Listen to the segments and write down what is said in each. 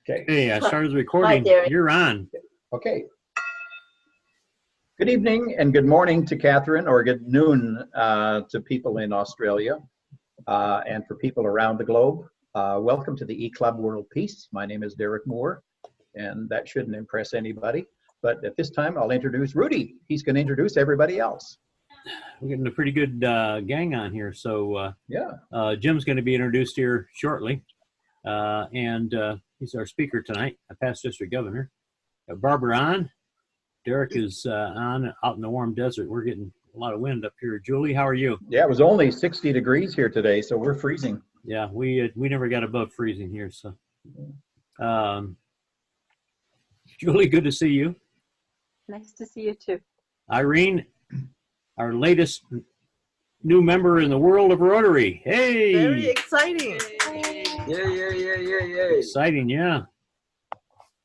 Okay. Hey, I started the recording. Derek. You're on. Okay. Good evening and good morning to Catherine, or good noon to people in Australia and for people around the globe. Welcome to the EClub World Peace. My name is Derek Moore, and that shouldn't impress anybody. But at this time, I'll introduce Rudy. He's going to introduce everybody else. We're getting a pretty good gang on here. So Yeah. Jim's going to be introduced here shortly. And he's our speaker tonight, a past district governor. Barbara on. Derek is on out in the warm desert. We're getting a lot of wind up here. Julie, how are you? Yeah, it was only 60 degrees here today, so we're freezing. Yeah, we never got above freezing here. So, Julie, good to see you. Nice to see you too. Irene, our latest new member in the world of Rotary. Hey! Very exciting. Yeah. Exciting, yeah.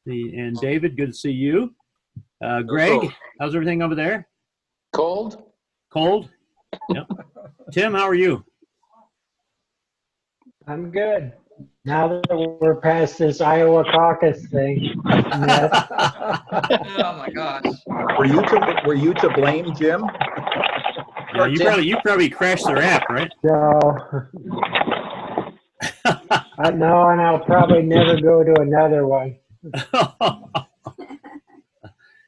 And David, good to see you. Greg, how's everything over there? Cold? Cold? Yep. Tim, how are you? I'm good. Now that we're past this Iowa caucus thing. Oh my gosh. Were you to blame, Jim? Yeah, you probably crashed their app, right? So, I know, and I'll probably never go to another one.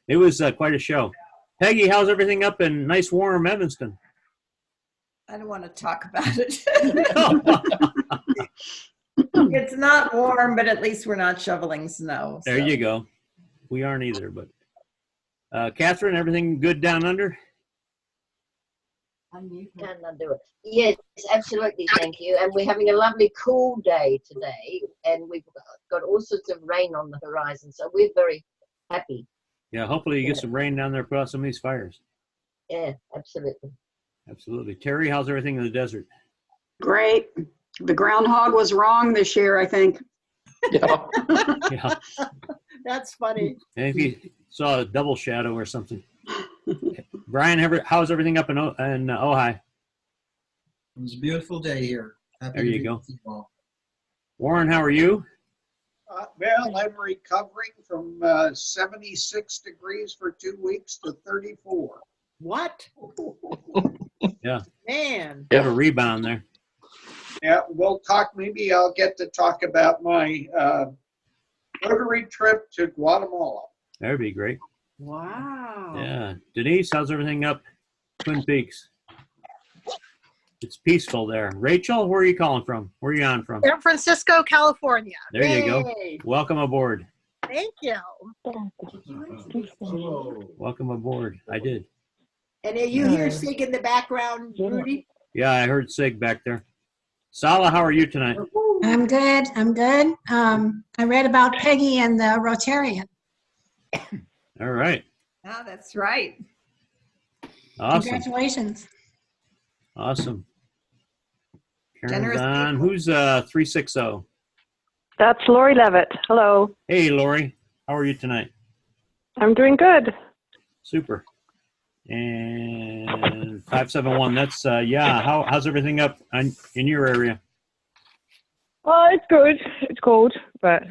It was quite a show. Peggy, how's everything up in nice warm Evanston? I don't want to talk about it. It's not warm, but at least we're not shoveling snow. There you go. We aren't either, but Catherine, everything good down under? Can I do it? Yes, absolutely. Thank you. And we're having a lovely cool day today, and we've got all sorts of rain on the horizon, so we're very happy. Yeah, hopefully you get some rain down there, put out some of these fires. Yeah, absolutely. Absolutely. Terry, how's everything in the desert? Great. The groundhog was wrong this year, I think. Yeah. Yeah. That's funny. And if you saw a double shadow or something. Brian, how's everything up in Ojai? It was a beautiful day here. Happy There to you be go. with you all. Warren, how are you? Well, I'm recovering from 76 degrees for 2 weeks to 34. What? Yeah. Man. You have a rebound there. Yeah, we'll talk. Maybe I'll get to talk about my Rotary trip to Guatemala. That'd be great. Wow. Yeah. Denise, how's everything up Twin Peaks? It's peaceful there. Rachel, where are you calling from? Where are you on from? San Francisco, California. There you go. Yay. Welcome aboard. Thank you. Welcome aboard. I did. And are you hear Sig in the background, Rudy? Yeah, I heard Sig back there. Sala, how are you tonight? I'm good. I'm good. I read about Peggy and the Rotarian. All right. Oh, that's right. Awesome. Congratulations. Awesome. Karen's Generous on. people. Who's 360? That's Lori Levitt. Hello. Hey, Lori. How are you tonight? I'm doing good. Super. And 571. That's yeah. How's everything up in your area? Oh, it's good. It's cold, but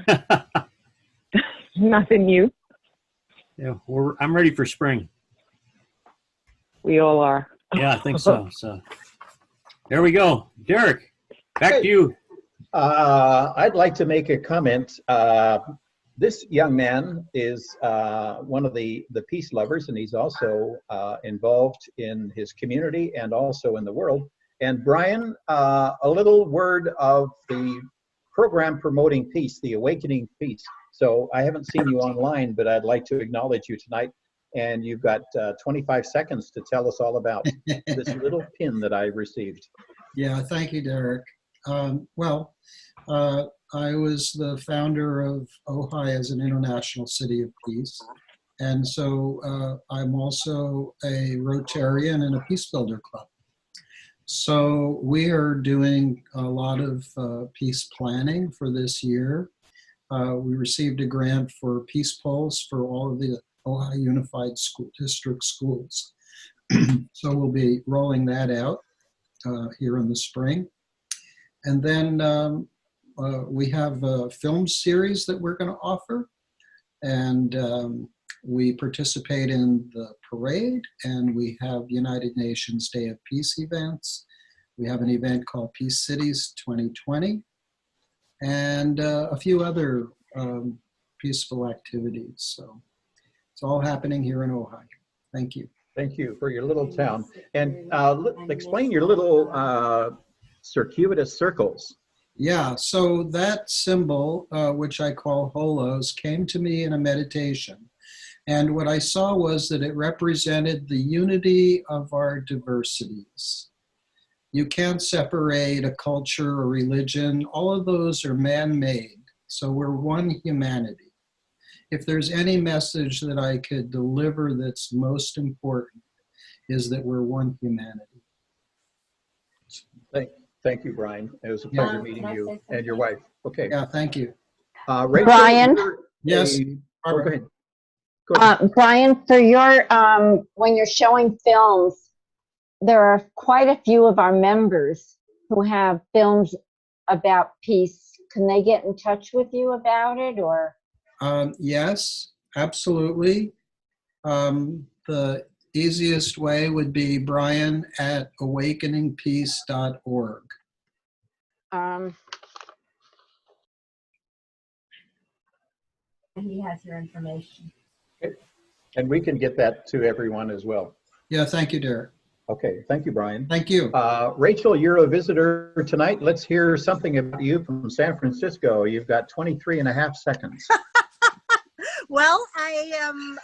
nothing new. Yeah, I'm ready for spring. We all are. Yeah, I think so. So there we go. Derek, back to you. I'd like to make a comment. This young man is one of the peace lovers, and he's also involved in his community and also in the world. And Brian, a little word of the program promoting peace, the Awakening Peace. So I haven't seen you online, but I'd like to acknowledge you tonight. And you've got 25 seconds to tell us all about this little pin that I received. Yeah, thank you, Derek. Well, I was the founder of Ojai as an international city of peace. And so I'm also a Rotarian and a Peace Builder Club. So we are doing a lot of peace planning for this year. We received a grant for Peace Pulse for all of the Ojai Unified School District schools. So we'll be rolling that out here in the spring. And then we have a film series that we're going to offer, and we participate in the parade, and we have United Nations Day of Peace events. We have an event called Peace Cities 2020, and a few other peaceful activities. So it's all happening here in Ojai. Thank you. Thank you for your little town. And explain your little circuitous circles. Yeah, so that symbol, which I call holos, came to me in a meditation. And what I saw was that it represented the unity of our diversities. You can't separate a culture or religion. All of those are man-made. So we're one humanity. If there's any message that I could deliver that's most important, is that we're one humanity. Thank you, Brian. It was a pleasure meeting you and your wife. Okay. Yeah, thank you. Rachel, Brian? Yes. Go ahead. Brian, for your when you're showing films, there are quite a few of our members who have films about peace. Can they get in touch with you about it, or? Yes, absolutely. The easiest way would be Brian at awakeningpeace.org. And he has your information. Okay. And we can get that to everyone as well. Yeah, thank you, Derek. Okay, thank you, Brian. Thank you. Rachel, you're a visitor tonight. Let's hear something about you from San Francisco. You've got 23 and a half seconds. Well, I am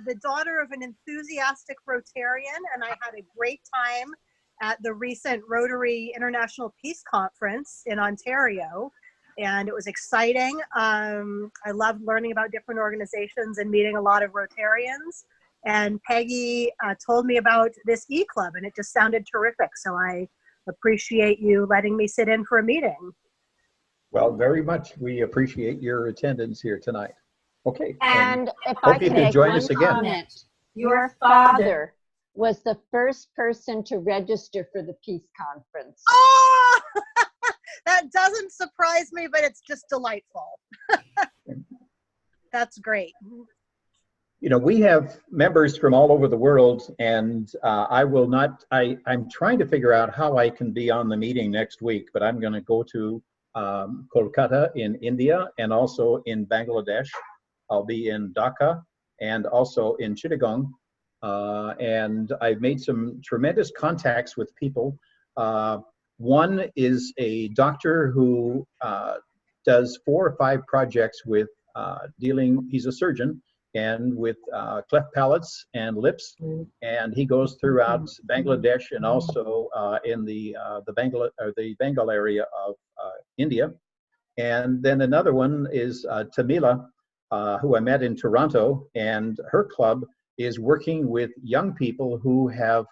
the daughter of an enthusiastic Rotarian, and I had a great time at the recent Rotary International Peace Conference in Ontario, and it was exciting. I loved learning about different organizations and meeting a lot of Rotarians. And Peggy told me about this EClub, and it just sounded terrific. So I appreciate you letting me sit in for a meeting. Well, very much. We appreciate your attendance here tonight. Okay. And if I could make join one us again. comment, your father was the first person to register for the peace conference. Oh, that doesn't surprise me, but it's just delightful. That's great. You know, we have members from all over the world, and I'm trying to figure out how I can be on the meeting next week, but I'm going to go to Kolkata in India and also in Bangladesh. I'll be in Dhaka and also in Chittagong. And I've made some tremendous contacts with people. One is a doctor who does 4 or 5 projects with he's a surgeon, and with cleft palates and lips, and he goes throughout Bangladesh and also in the Bengal area of India. And then another one is Tamila, who I met in Toronto, and her club is working with young people who have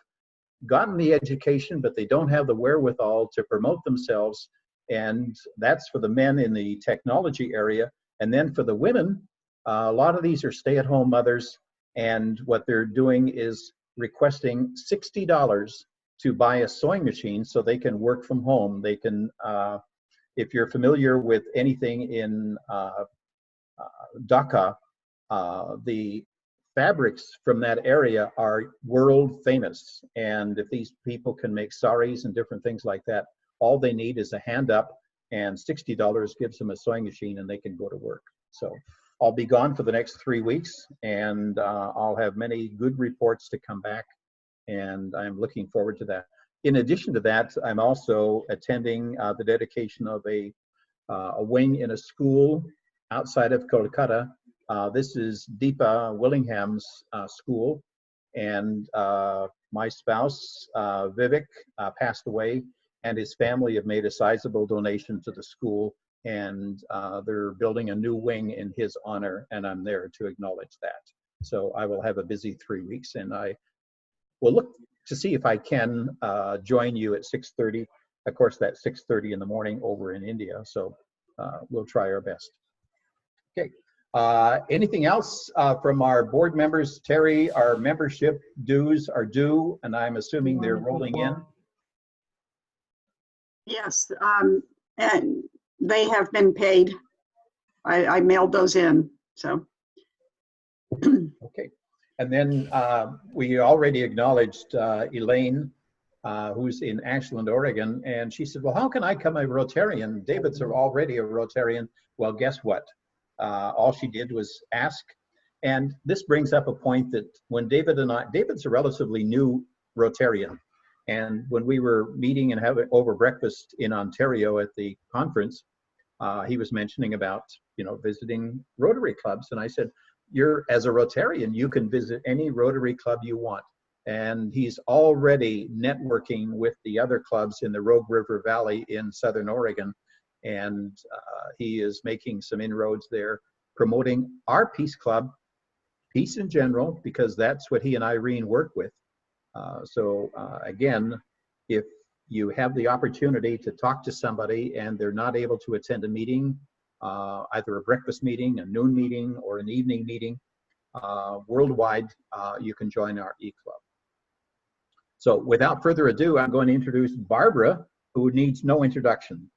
gotten the education, but they don't have the wherewithal to promote themselves. And that's for the men in the technology area. And then for the women, a lot of these are stay-at-home mothers, and what they're doing is requesting $60 to buy a sewing machine so they can work from home. They can, if you're familiar with anything in Dhaka, the fabrics from that area are world famous. And if these people can make saris and different things like that, all they need is a hand up, and $60 gives them a sewing machine and they can go to work. So I'll be gone for the next 3 weeks, and I'll have many good reports to come back, and I'm looking forward to that. In addition to that, I'm also attending the dedication of a wing in a school outside of Kolkata. This is Deepa Willingham's school, and my spouse, Vivek, passed away, and his family have made a sizable donation to the school, and they're building a new wing in his honor, and I'm there to acknowledge that. So I will have a busy 3 weeks, and I will look to see if I can join you at 6:30. Of course, that's 6:30 in the morning over in India, so we'll try our best. Okay. Anything else from our board members? Terry, our membership dues are due, and I'm assuming they're rolling in. Yes, and They have been paid. I mailed those in, so. Okay. And then we already acknowledged Elaine, who's in Ashland, Oregon. And she said, well, how can I become a Rotarian? David's already a Rotarian. Well, guess what? All she did was ask. And this brings up a point that when David's a relatively new Rotarian. And when we were meeting and having over breakfast in Ontario at the conference, he was mentioning about, visiting Rotary clubs. And I said, as a Rotarian, you can visit any Rotary club you want. And he's already networking with the other clubs in the Rogue River Valley in Southern Oregon. And he is making some inroads there, promoting our Peace Club, peace in general, because that's what he and Irene work with. Again, if you have the opportunity to talk to somebody and they're not able to attend a meeting, either a breakfast meeting, a noon meeting, or an evening meeting, worldwide, you can join our EClub. So without further ado, I'm going to introduce Barbara, who needs no introduction.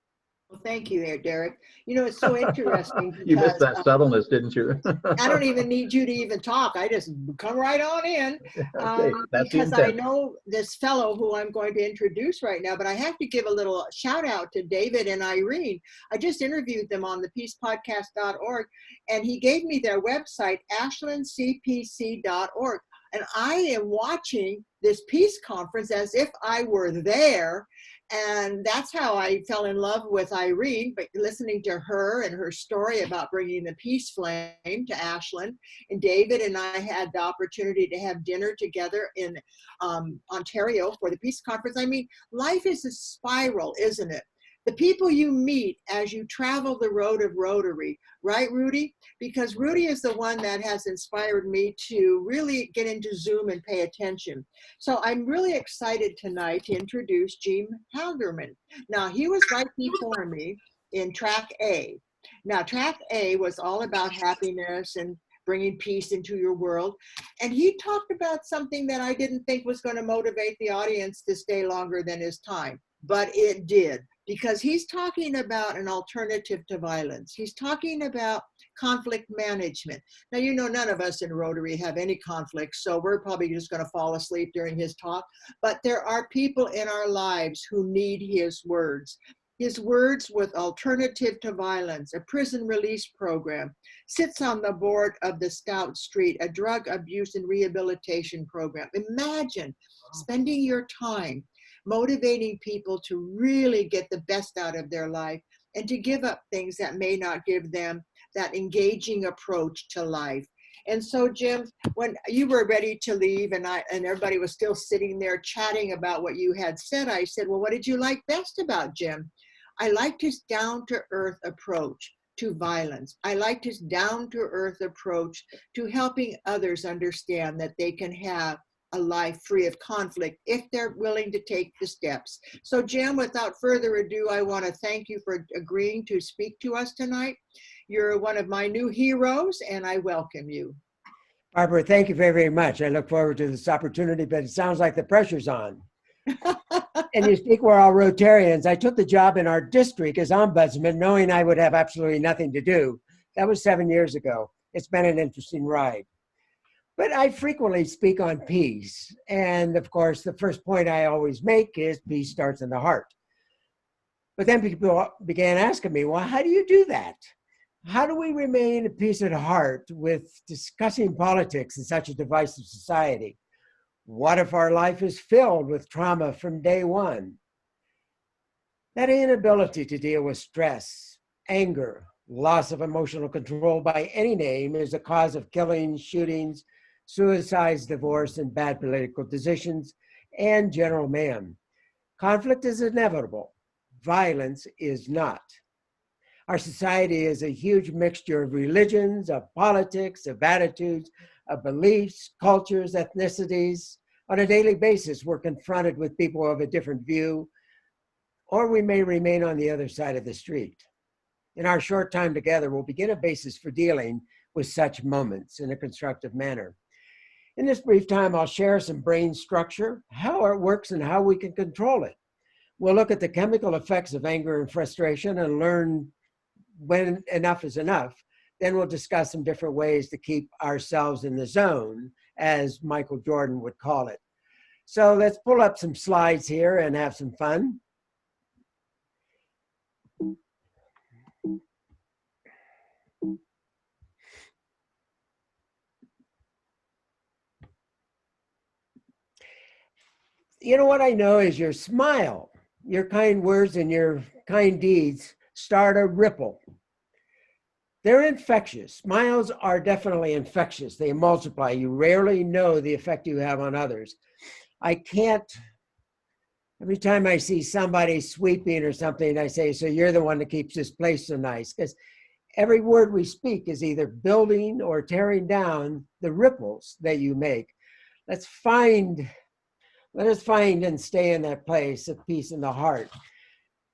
Well, thank you there, Derek. It's so interesting. Because, you missed that subtleness, didn't you? I don't even need you to even talk. I just come right on in. Okay, because I know this fellow who I'm going to introduce right now, but I have to give a little shout out to David and Irene. I just interviewed them on the peacepodcast.org, and he gave me their website, ashlandcpc.org. And I am watching this peace conference as if I were there. And that's how I fell in love with Irene, but listening to her and her story about bringing the peace flame to Ashland. And David and I had the opportunity to have dinner together in Ontario for the peace conference. I mean, life is a spiral, isn't it? The people you meet as you travel the road of Rotary, right, Rudy? Because Rudy is the one that has inspired me to really get into Zoom and pay attention. So I'm really excited tonight to introduce Jim Halderman. Now, he was right before me in Track A. Now, Track A was all about happiness and bringing peace into your world. And he talked about something that I didn't think was going to motivate the audience to stay longer than his time, but it did. Because he's talking about an alternative to violence. He's talking about conflict management. Now, none of us in Rotary have any conflict, so we're probably just going to fall asleep during his talk. But there are people in our lives who need his words. His words with alternative to violence, a prison release program, sits on the board of the Stout Street, a drug abuse and rehabilitation program. Imagine spending your time motivating people to really get the best out of their life and to give up things that may not give them that engaging approach to life. And so, Jim, when you were ready to leave and everybody was still sitting there chatting about what you had said, I said, well, what did you like best about Jim? I liked his down-to-earth approach to violence. I liked his down-to-earth approach to helping others understand that they can have a life free of conflict if they're willing to take the steps. So Jim, without further ado, I want to thank you for agreeing to speak to us tonight. You're one of my new heroes and I welcome you. Barbara, thank you very, very much. I look forward to this opportunity, but it sounds like the pressure's on. And you speak, we're all Rotarians. I took the job in our district as ombudsman knowing I would have absolutely nothing to do. That was 7 years ago. It's been an interesting ride. But I frequently speak on peace. And of course, the first point I always make is peace starts in the heart. But then people began asking me, well, how do you do that? How do we remain at peace at heart with discussing politics in such a divisive society? What if our life is filled with trauma from day one? That inability to deal with stress, anger, loss of emotional control by any name is a cause of killings, shootings, suicides, divorce, and bad political decisions, and general mayhem. Conflict is inevitable. Violence is not. Our society is a huge mixture of religions, of politics, of attitudes, of beliefs, cultures, ethnicities. On a daily basis, we're confronted with people of a different view, or we may remain on the other side of the street. In our short time together, we'll begin a basis for dealing with such moments in a constructive manner. In this brief time, I'll share some brain structure, how it works and how we can control it. We'll look at the chemical effects of anger and frustration and learn when enough is enough, then we'll discuss some different ways to keep ourselves in the zone, as Michael Jordan would call it. So let's pull up some slides here and have some fun. You know what I know is your smile, your kind words and your kind deeds start a ripple. They're infectious. Smiles are definitely infectious. They multiply. You rarely know the effect you have on others. I can't, every time I see somebody sweeping or something, I say, so you're the one that keeps this place so nice. Because every word we speak is either building or tearing down the ripples that you make. Let us find and stay in that place of peace in the heart.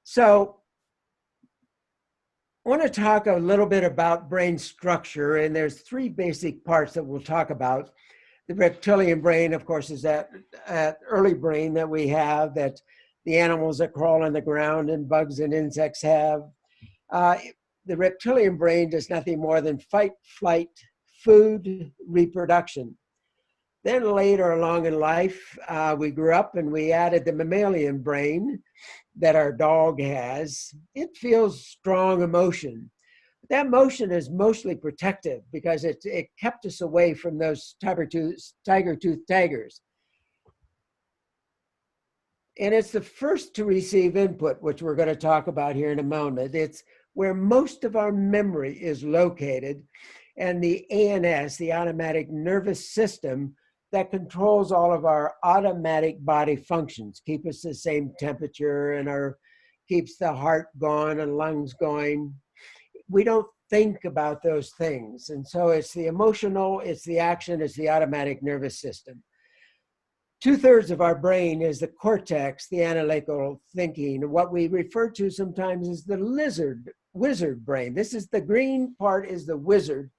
So I want to talk a little bit about brain structure, and there's three basic parts that we'll talk about. The reptilian brain, of course, is that early brain that we have, that the animals that crawl on the ground and bugs and insects have. The reptilian brain does nothing more than fight, flight, food, reproduction. Then later along in life, we grew up and we added the mammalian brain that our dog has. It feels strong emotion. That emotion is mostly protective because it kept us away from those tiger-toothed tigers. And it's the first to receive input, which we're going to talk about here in a moment. It's where most of our memory is located, and the ANS, the automatic nervous system, that controls all of our automatic body functions, keep us the same temperature and keeps the heart going and lungs going. We don't think about those things. And so it's the emotional, it's the action, it's the automatic nervous system. 2/3 of our brain is the cortex, the analytical thinking, what we refer to sometimes as the wizard brain. This is the green part is the wizard.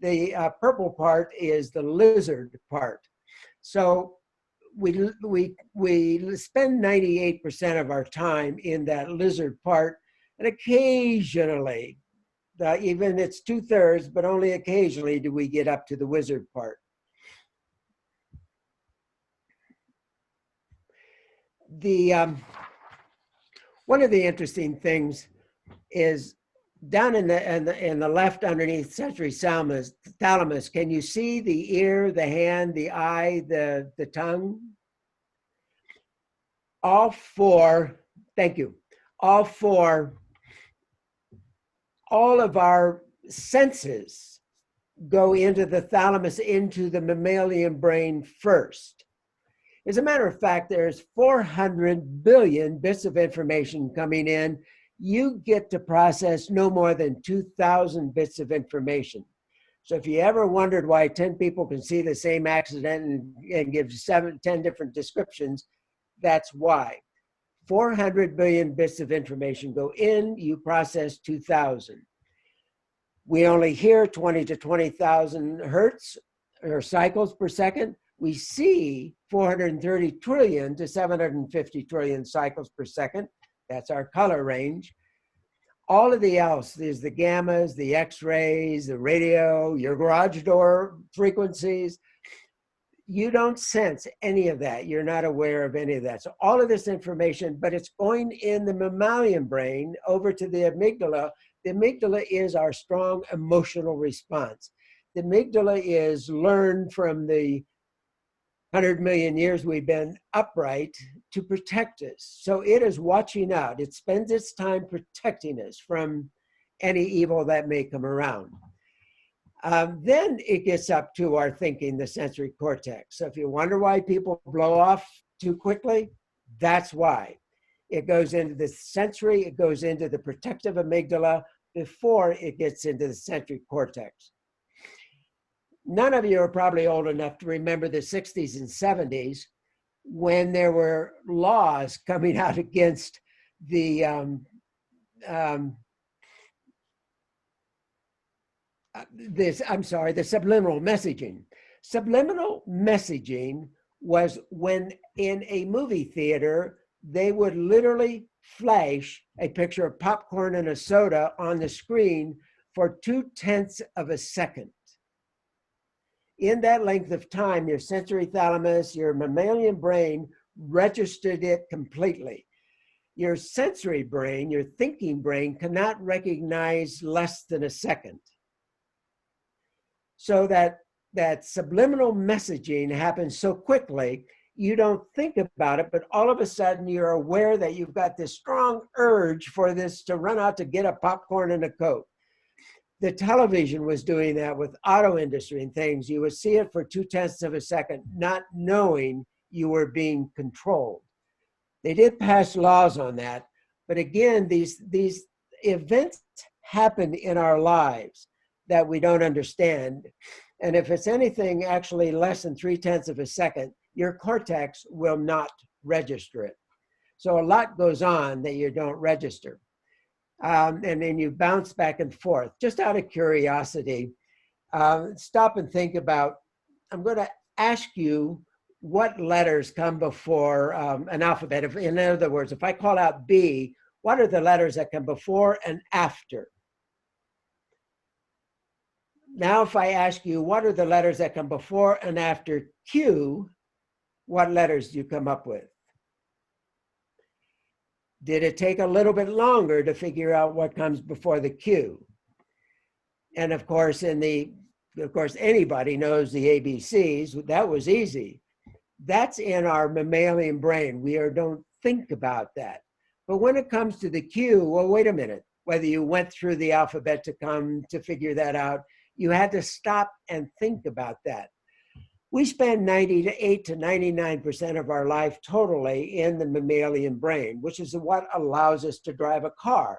The purple part is the lizard part. So we spend 98% of our time in that lizard part, and occasionally, even it's 2/3, but only occasionally do we get up to the wizard part. One of the interesting things is down in the left underneath sensory thalamus, can you see the ear, the hand, the eye, the tongue? All four, thank you, all of our senses go into the thalamus, into the mammalian brain first. As a matter of fact, there's 400 billion bits of information coming in. You get to process no more than 2,000 bits of information. So if you ever wondered why 10 people can see the same accident and give 10 different descriptions, that's why. 400 billion bits of information go in, you process 2,000. We only hear 20 to 20,000 hertz or cycles per second. We see 430 trillion to 750 trillion cycles per second. That's our color range. All of the else is the gammas, the X-rays, the radio, your garage door frequencies. You don't sense any of that. You're not aware of any of that. So all of this information, but it's going in the mammalian brain over to the amygdala. The amygdala is our strong emotional response. The amygdala is learned from the 100 million years we've been upright to protect us. So it is watching out. It spends its time protecting us from any evil that may come around. Then it gets up to our thinking, the sensory cortex. So if you wonder why people blow off too quickly, that's why. It goes into the sensory, it goes into the protective amygdala before it gets into the sensory cortex. None of you are probably old enough to remember the 60s and 70s when there were laws coming out against the the subliminal messaging. Subliminal messaging was when in a movie theater, they would literally flash a picture of popcorn and a soda on the screen for 0.2 of a second. In that length of time, your sensory thalamus, your mammalian brain registered it completely. Your sensory brain, your thinking brain, cannot recognize less than a second. So that subliminal messaging happens so quickly, you don't think about it, but all of a sudden you're aware that you've got this strong urge for this to run out to get a popcorn and a Coke. The television was doing that with auto industry and things. You would see it for 0.2 of a second, not knowing you were being controlled. They did pass laws on that, but again, these events happen in our lives that we don't understand. And if it's anything actually less than 0.3 of a second, your cortex will not register it. So a lot goes on that you don't register. And then you bounce back and forth. Just out of curiosity, stop and think about, I'm going to ask you what letters come before an alphabet. In other words, if I call out B, what are the letters that come before and after? Now, if I ask you, what are the letters that come before and after Q, what letters do you come up with? Did it take a little bit longer to figure out what comes before the Q? And of course, anybody knows the ABCs. That was easy. That's in our mammalian brain. We don't think about that. But when it comes to the Q, well, wait a minute. Whether you went through the alphabet to come to figure that out, you had to stop and think about that. We spend 98 to 99% of our life totally in the mammalian brain, which is what allows us to drive a car.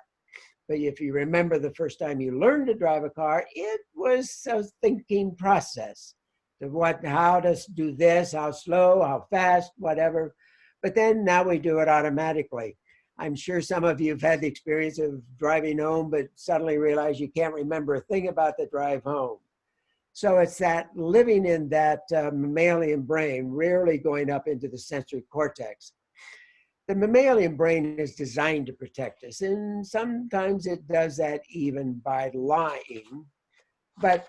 But if you remember the first time you learned to drive a car, it was a thinking process. How to do this, how slow, how fast, whatever. But then now we do it automatically. I'm sure some of you have had the experience of driving home, but suddenly realize you can't remember a thing about the drive home. So it's that living in that mammalian brain, rarely going up into the sensory cortex. The mammalian brain is designed to protect us, and sometimes it does that even by lying, but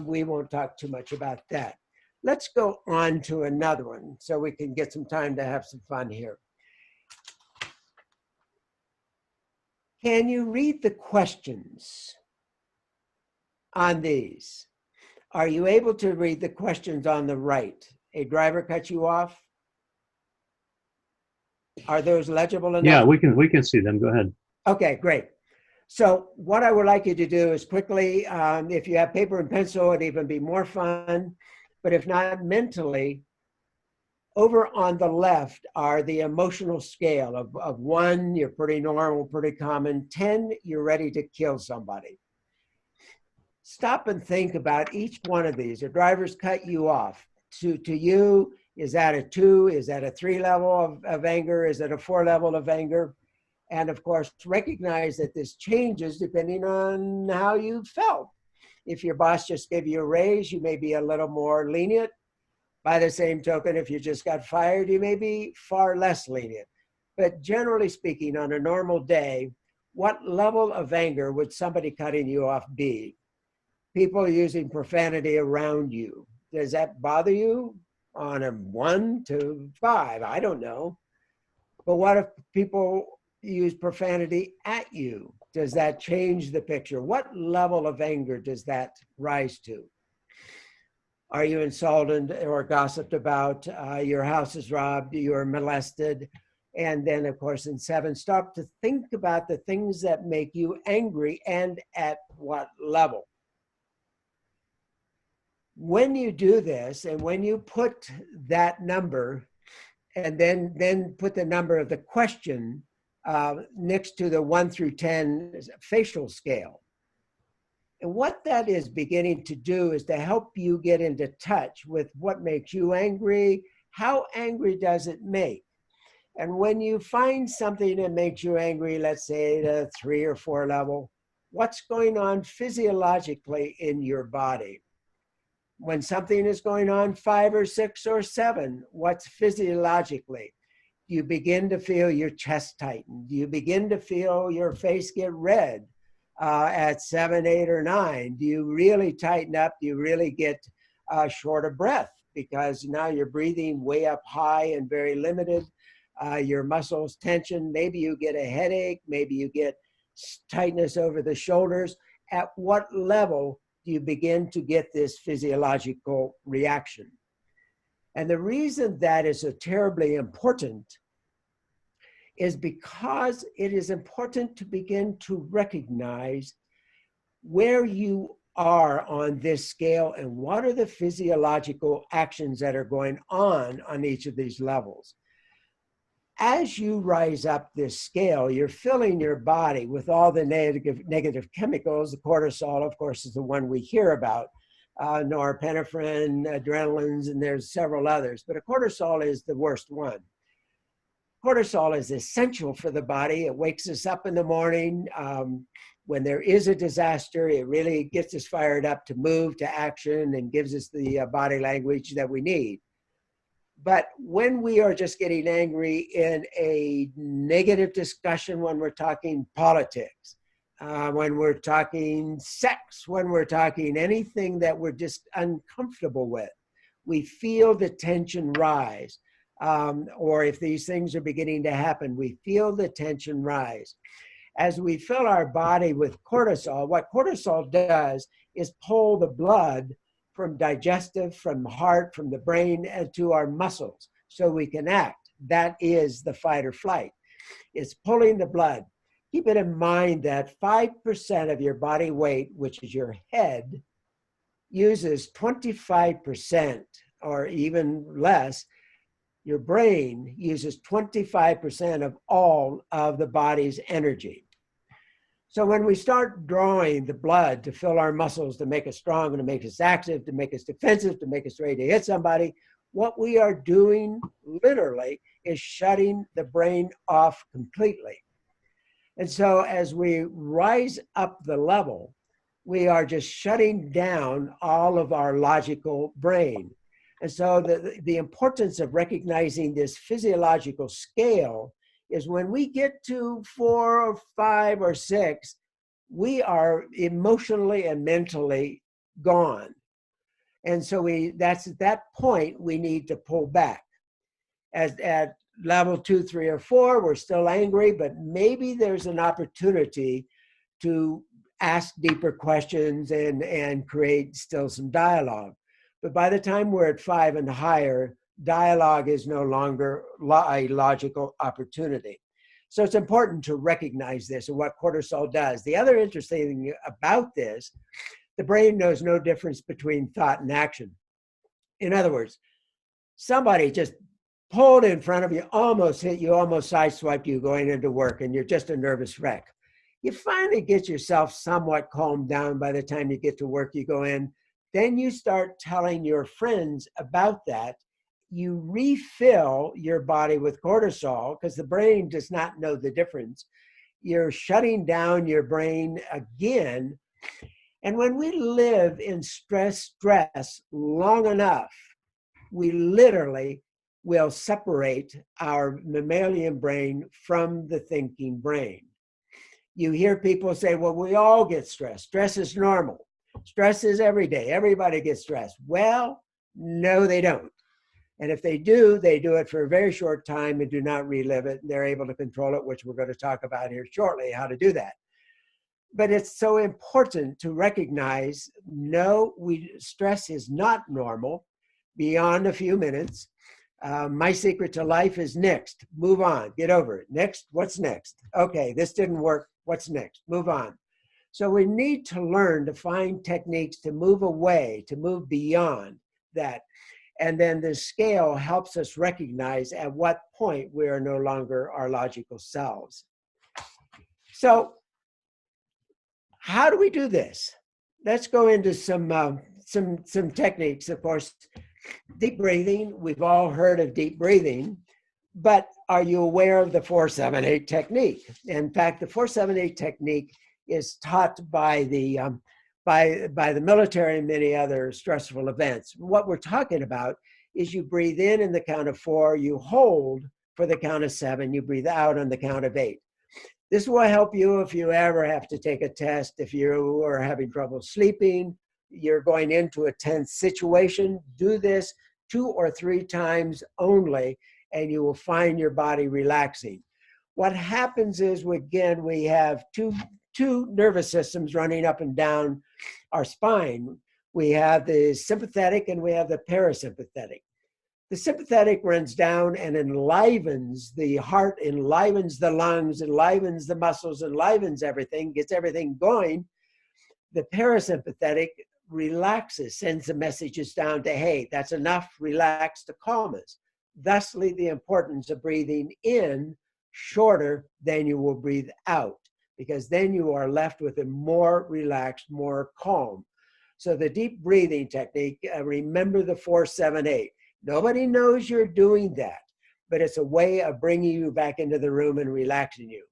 we won't talk too much about that. Let's go on to another one so we can get some time to have some fun here. Can you read the questions on these? Are you able to read the questions on the right? A driver cut you off? Are those legible enough? Yeah, we can see them. Go ahead. Okay, great. So what I would like you to do is quickly, if you have paper and pencil, it'd even be more fun. But if not, mentally, over on the left are the emotional scale of 1, you're pretty normal, pretty common. 10, you're ready to kill somebody. Stop and think about each one of these. The drivers cut you off. To you, is that a 2? Is that a 3 level of anger? Is it a 4 level of anger? And of course, recognize that this changes depending on how you felt. If your boss just gave you a raise, you may be a little more lenient. By the same token, if you just got fired, you may be far less lenient. But generally speaking, on a normal day, what level of anger would somebody cutting you off be? People using profanity around you. Does that bother you? On a 1 to 5, I don't know. But what if people use profanity at you? Does that change the picture? What level of anger does that rise to? Are you insulted or gossiped about? Your house is robbed, you're molested. And then, of course, in 7, start to think about the things that make you angry and at what level. When you do this, and when you put that number, and then put the number of the question next to the 1 through 10 facial scale. And what that is beginning to do is to help you get into touch with what makes you angry, how angry does it make? And when you find something that makes you angry, let's say the 3 or 4 level, what's going on physiologically in your body? When something is going on 5 or 6 or 7, what's physiologically? Do you begin to feel your chest tighten? Do you begin to feel your face get red at 7, 8, or 9? Do you really tighten up? Do you really get short of breath? Because now you're breathing way up high and very limited. Your muscles tension. Maybe you get a headache. Maybe you get tightness over the shoulders. At what level do you begin to get this physiological reaction? And the reason that is so terribly important is because it is important to begin to recognize where you are on this scale and what are the physiological actions that are going on each of these levels. As you rise up this scale, you're filling your body with all the negative chemicals. The cortisol, of course, is the one we hear about. Norepinephrine, adrenalines, and there's several others, but a cortisol is the worst one. Cortisol is essential for the body. It wakes us up in the morning. When there is a disaster, it really gets us fired up to move to action and gives us the body language that we need. But when we are just getting angry in a negative discussion, when we're talking politics, when we're talking sex, when we're talking anything that we're just uncomfortable with, we feel the tension rise. Or if these things are beginning to happen, we feel the tension rise. As we fill our body with cortisol, what cortisol does is pull the blood from digestive, from the heart, from the brain, and to our muscles so we can act. That is the fight or flight. It's pulling the blood. Keep it in mind that 5% of your body weight, which is your head, uses 25% or even less. Your brain uses 25% of all of the body's energy. So when we start drawing the blood to fill our muscles, to make us strong, and to make us active, to make us defensive, to make us ready to hit somebody, what we are doing literally is shutting the brain off completely. And so as we rise up the level, we are just shutting down all of our logical brain. And so the importance of recognizing this physiological scale is when we get to 4 or 5 or 6, we are emotionally and mentally gone. And so that's at that point, we need to pull back. At level 2, 3, or 4, we're still angry, but maybe there's an opportunity to ask deeper questions and create still some dialogue. But by the time we're at 5 and higher, dialogue is no longer a logical opportunity. So it's important to recognize this and what cortisol does. The other interesting thing about this, the brain knows no difference between thought and action. In other words, somebody just pulled in front of you, almost hit you, almost sideswiped you going into work, and you're just a nervous wreck. You finally get yourself somewhat calmed down by the time you get to work, you go in. Then you start telling your friends about that. You refill your body with cortisol because the brain does not know the difference. You're shutting down your brain again. And when we live in stress long enough, we literally will separate our mammalian brain from the thinking brain. You hear people say, well, we all get stressed. Stress is normal. Stress is every day. Everybody gets stressed. Well, no, they don't. And if they do it for a very short time and do not relive it. And they're able to control it, which we're going to talk about here shortly, how to do that. But it's so important to recognize, no, stress is not normal beyond a few minutes. My secret to life is next. Move on. Get over it. Next. What's next? Okay, this didn't work. What's next? Move on. So we need to learn to find techniques to move away, to move beyond that. And then the scale helps us recognize at what point we are no longer our logical selves. So how do we do this? Let's go into some techniques. Of course, deep breathing. We've all heard of deep breathing, but are you aware of the 4-7-8 technique? In fact, the 4-7-8 technique is taught by the military and many other stressful events. What we're talking about is you breathe in the count of 4, you hold for the count of 7. You breathe out on the count of 8. This will help you if you ever have to take a test, if you are having trouble sleeping, you're going into a tense situation. Do this 2 or 3 times only, and you will find your body relaxing. What happens is, again, we have two nervous systems running up and down our spine. We have the sympathetic and we have the parasympathetic. The sympathetic runs down and enlivens the heart, enlivens the lungs, enlivens the muscles, enlivens everything, gets everything going. The parasympathetic relaxes, sends the messages down to, hey, that's enough, relax, to calm us. Thusly, the importance of breathing in shorter than you will breathe out, because then you are left with a more relaxed, more calm. So the deep breathing technique, remember the 4-7-8. Nobody knows you're doing that, but it's a way of bringing you back into the room and relaxing you.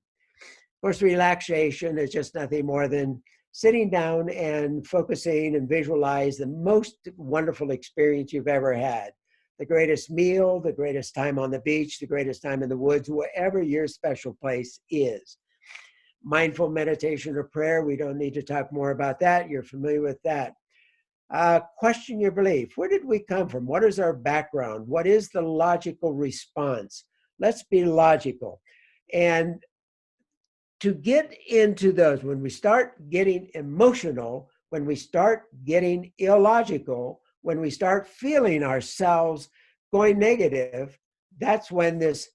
Of course, relaxation is just nothing more than sitting down and focusing and visualize the most wonderful experience you've ever had. The greatest meal, the greatest time on the beach, the greatest time in the woods, wherever your special place is. Mindful meditation or prayer, we don't need to talk more about that. You're familiar with that. Question your belief. Where did we come from? What is our background? What is the logical response? Let's be logical. And to get into those, when we start getting emotional, when we start getting illogical, when we start feeling ourselves going negative, that's when this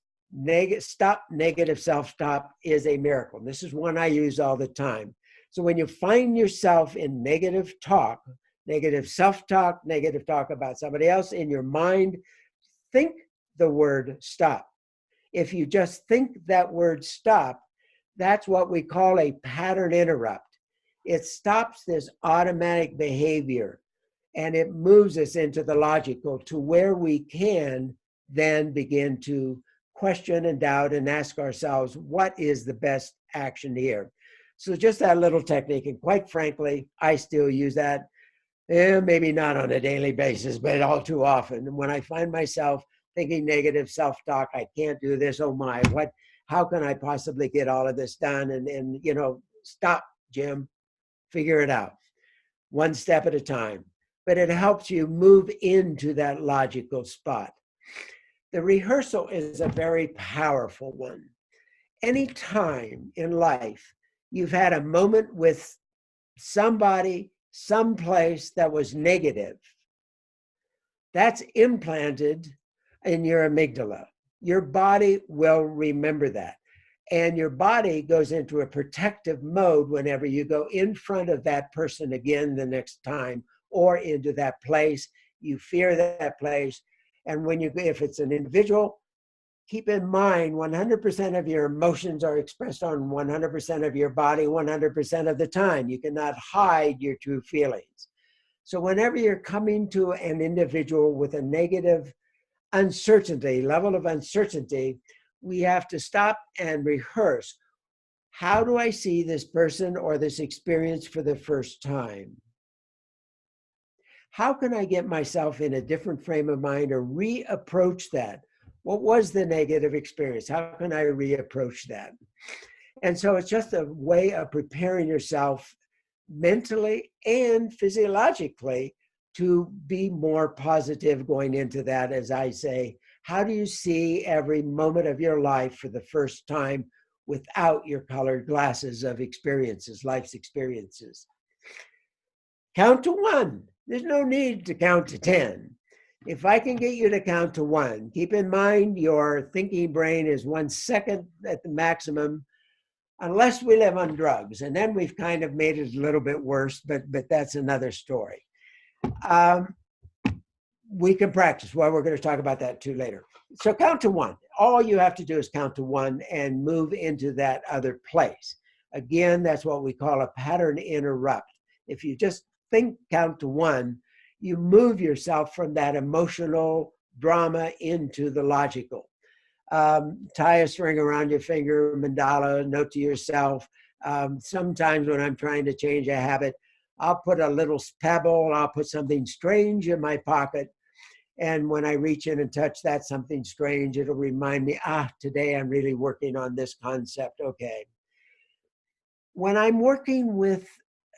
stop negative self-talk is a miracle. And this is one I use all the time. So when you find yourself in negative talk, negative self-talk, negative talk about somebody else in your mind, think the word stop. If you just think that word stop, that's what we call a pattern interrupt. It stops this automatic behavior and it moves us into the logical, to where we can then begin to question and doubt and ask ourselves, what is the best action here? So just that little technique, and quite frankly, I still use that. Maybe not on a daily basis, but all too often. And when I find myself thinking negative self-talk, I can't do this, oh my, how can I possibly get all of this done? And you know, stop, Jim, figure it out. One step at a time. But it helps you move into that logical spot. The rehearsal is a very powerful one. Any time in life you've had a moment with somebody, someplace that was negative, that's implanted in your amygdala. Your body will remember that. And your body goes into a protective mode whenever you go in front of that person again the next time, or into that place. You fear that place. And when if it's an individual, keep in mind 100% of your emotions are expressed on 100% of your body 100% of the time. You cannot hide your true feelings. So whenever you're coming to an individual with a negative uncertainty, level of uncertainty, we have to stop and rehearse. How do I see this person or this experience for the first time? How can I get myself in a different frame of mind or reapproach that? What was the negative experience? How can I reapproach that? And so it's just a way of preparing yourself mentally and physiologically to be more positive going into that. As I say, how do you see every moment of your life for the first time without your colored glasses of experiences, life's experiences? Count to 1. There's no need to count to 10. If I can get you to count to 1, keep in mind your thinking brain is 1 second at the maximum, unless we live on drugs. And then we've kind of made it a little bit worse, but that's another story. We can practice. Well, we're going to talk about that too later. So count to 1. All you have to do is count to 1 and move into that other place. Again, that's what we call a pattern interrupt. If you just count to 1, you move yourself from that emotional drama into the logical. Tie a string around your finger, mandala, note to yourself. Sometimes when I'm trying to change a habit, I'll put a little pebble, I'll put something strange in my pocket, And when I reach in and touch that something strange, it'll remind me, today I'm really working on this concept. Okay. When I'm working with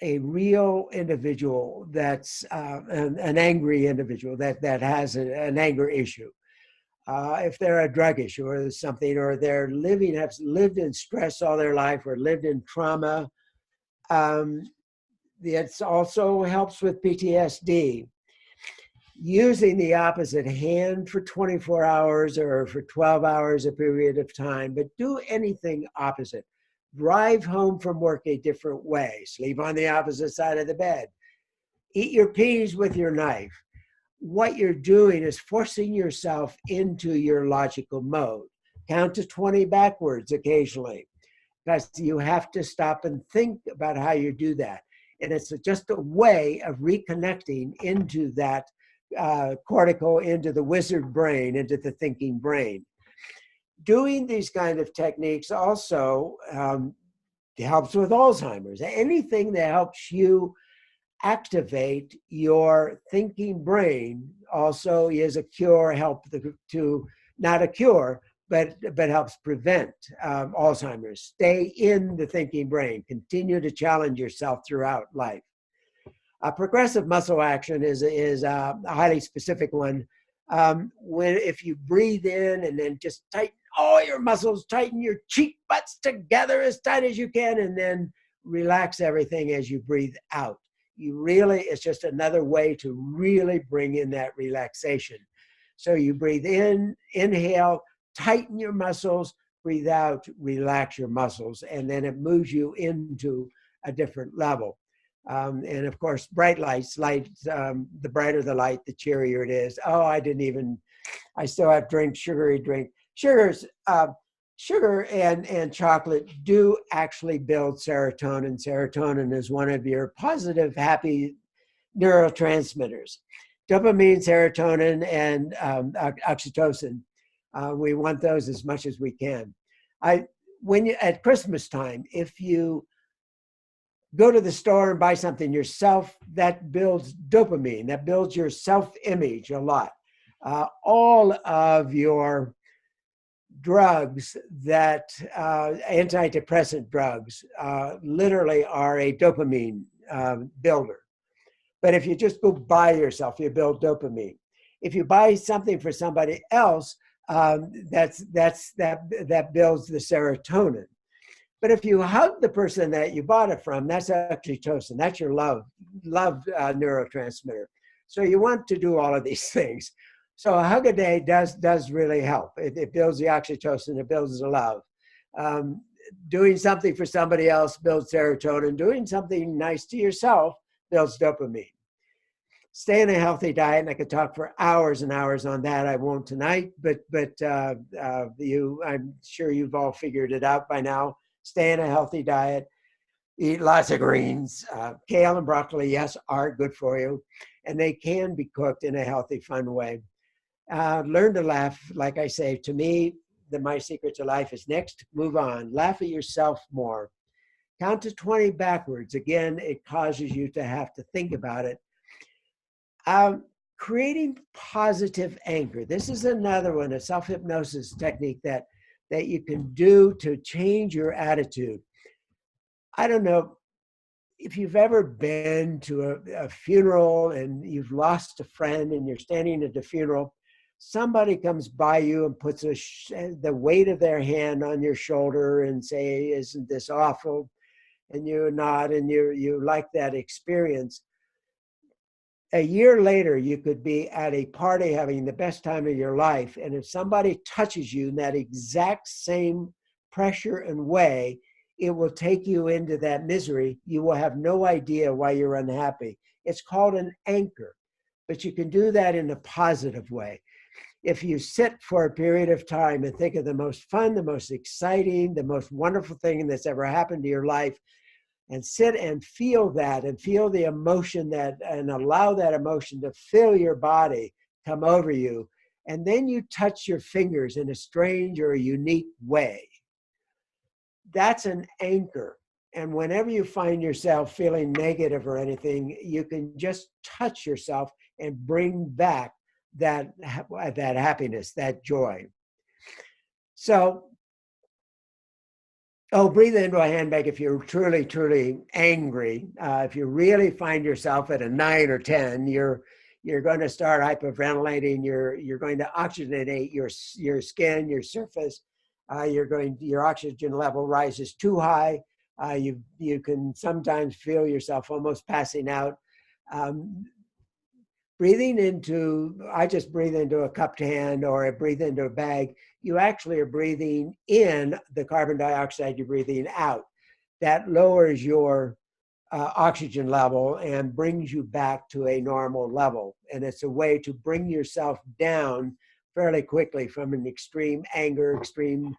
a real individual that's an angry individual that has an anger issue, if they're a drug issue or something, or they're have lived in stress all their life or lived in trauma, it also helps with PTSD. Using the opposite hand for 24 hours or for 12 hours a period of time, but do anything opposite. Drive home from work a different way. Sleep on the opposite side of the bed. Eat your peas with your knife. What you're doing is forcing yourself into your logical mode. Count to 20 backwards occasionally, because you have to stop and think about how you do that. And it's just a way of reconnecting into that cortical, into the wizard brain, into the thinking brain. Doing these kind of techniques also helps with Alzheimer's. Anything that helps you activate your thinking brain also is a cure, not a cure, but helps prevent Alzheimer's. Stay in the thinking brain. Continue to challenge yourself throughout life. Progressive muscle action is a highly specific one. If you breathe in and then just tighten all your muscles, tighten your cheek butts together as tight as you can, and then relax everything as you breathe out. It's just another way to really bring in that relaxation. So you breathe in, inhale, tighten your muscles, breathe out, relax your muscles, and then it moves you into a different level. And of course, bright lights, the brighter the light, the cheerier it is. I still have sugary drink. Sugar and chocolate do actually build serotonin. Serotonin is one of your positive, happy neurotransmitters. Dopamine, serotonin, and oxytocin. We want those as much as we can. At Christmas time, if you go to the store and buy something yourself, that builds dopamine. That builds your self-image a lot. All of your drugs antidepressant drugs, literally are a dopamine builder. But if you just go buy yourself, you build dopamine. If you buy something for somebody else, that builds the serotonin. But if you hug the person that you bought it from, that's oxytocin. That's your love neurotransmitter. So you want to do all of these things. So a hug a day does really help. It builds the oxytocin. It builds the love. Doing something for somebody else builds serotonin. Doing something nice to yourself builds dopamine. Stay on a healthy diet, and I could talk for hours and hours on that. I won't tonight, but I'm sure you've all figured it out by now. Stay on a healthy diet. Eat lots of greens. Kale and broccoli, yes, are good for you, and they can be cooked in a healthy, fun way. Learn to laugh. Like I say, to me, my secret to life is next. Move on. Laugh at yourself more. Count to 20 backwards. Again, it causes you to have to think about it. Creating positive anchor. This is another one, a self-hypnosis technique that you can do to change your attitude. I don't know if you've ever been to a funeral and you've lost a friend and you're standing at the funeral. Somebody comes by you and puts the weight of their hand on your shoulder and say, "Isn't this awful?" And you nod and you like that experience. A year later, you could be at a party having the best time of your life. And if somebody touches you in that exact same pressure and way, it will take you into that misery. You will have no idea why you're unhappy. It's called an anchor, but you can do that in a positive way. If you sit for a period of time and think of the most fun, the most exciting, the most wonderful thing that's ever happened to your life, and sit and feel that and feel the emotion and allow that emotion to fill your body, come over you. And then you touch your fingers in a strange or a unique way. That's an anchor. And whenever you find yourself feeling negative or anything, you can just touch yourself and bring back that happiness, that joy. So, breathe into a handbag if you're truly, truly angry. If you really find yourself at a 9 or 10, you're going to start hyperventilating. You're going to oxygenate your skin, your surface. Your oxygen level rises too high. You can sometimes feel yourself almost passing out. I just breathe into a cupped hand, or I breathe into a bag. You actually are breathing in the carbon dioxide you're breathing out. That lowers your oxygen level and brings you back to a normal level. And it's a way to bring yourself down fairly quickly from an extreme anger, extreme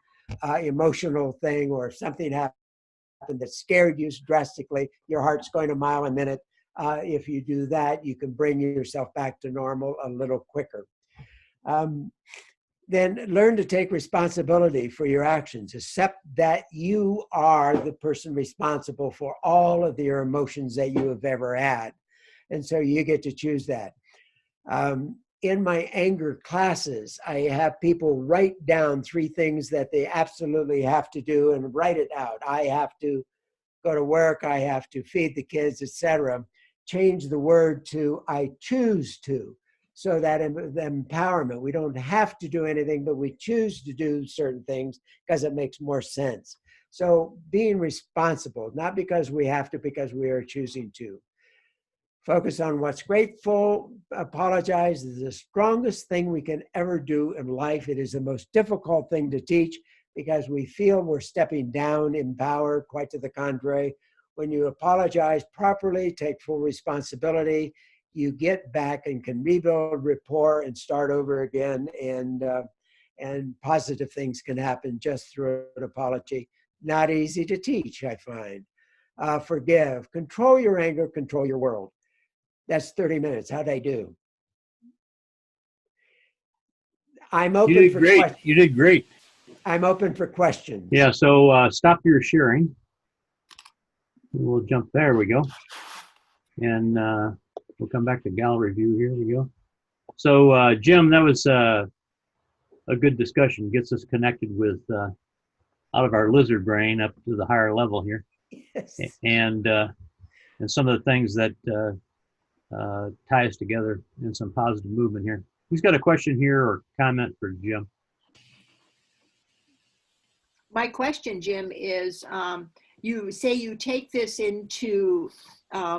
emotional thing, or if something happened that scared you drastically, your heart's going a mile a minute. If you do that, you can bring yourself back to normal a little quicker. Then learn to take responsibility for your actions. Accept that you are the person responsible for all of your emotions that you have ever had. And so you get to choose that. In my anger classes, I have people write down 3 things that they absolutely have to do and write it out. I have to go to work, I have to feed the kids, etc. Change the word to I choose to, so that the empowerment, we don't have to do anything, but we choose to do certain things because it makes more sense. So being responsible, not because we have to, because we are choosing to. Focus on what's grateful, apologize is the strongest thing we can ever do in life. It is the most difficult thing to teach because we feel we're stepping down in power, quite to the contrary. When you apologize properly, take full responsibility, you get back and can rebuild rapport and start over again, and positive things can happen just through an apology. Not easy to teach, I find. Forgive, control your anger, control your world. That's 30 minutes. How'd I do? I'm open You did for great. questions. You did great. I'm open for questions. Yeah, so stop your sharing. We'll jump, there we go. And we'll come back to gallery view. Here we go. So Jim, that was a good discussion. Gets us connected with out of our lizard brain up to the higher level here. Yes. And some of the things that tie us together in some positive movement here. Who's got a question here or comment for Jim? My question, Jim, is you say you take this into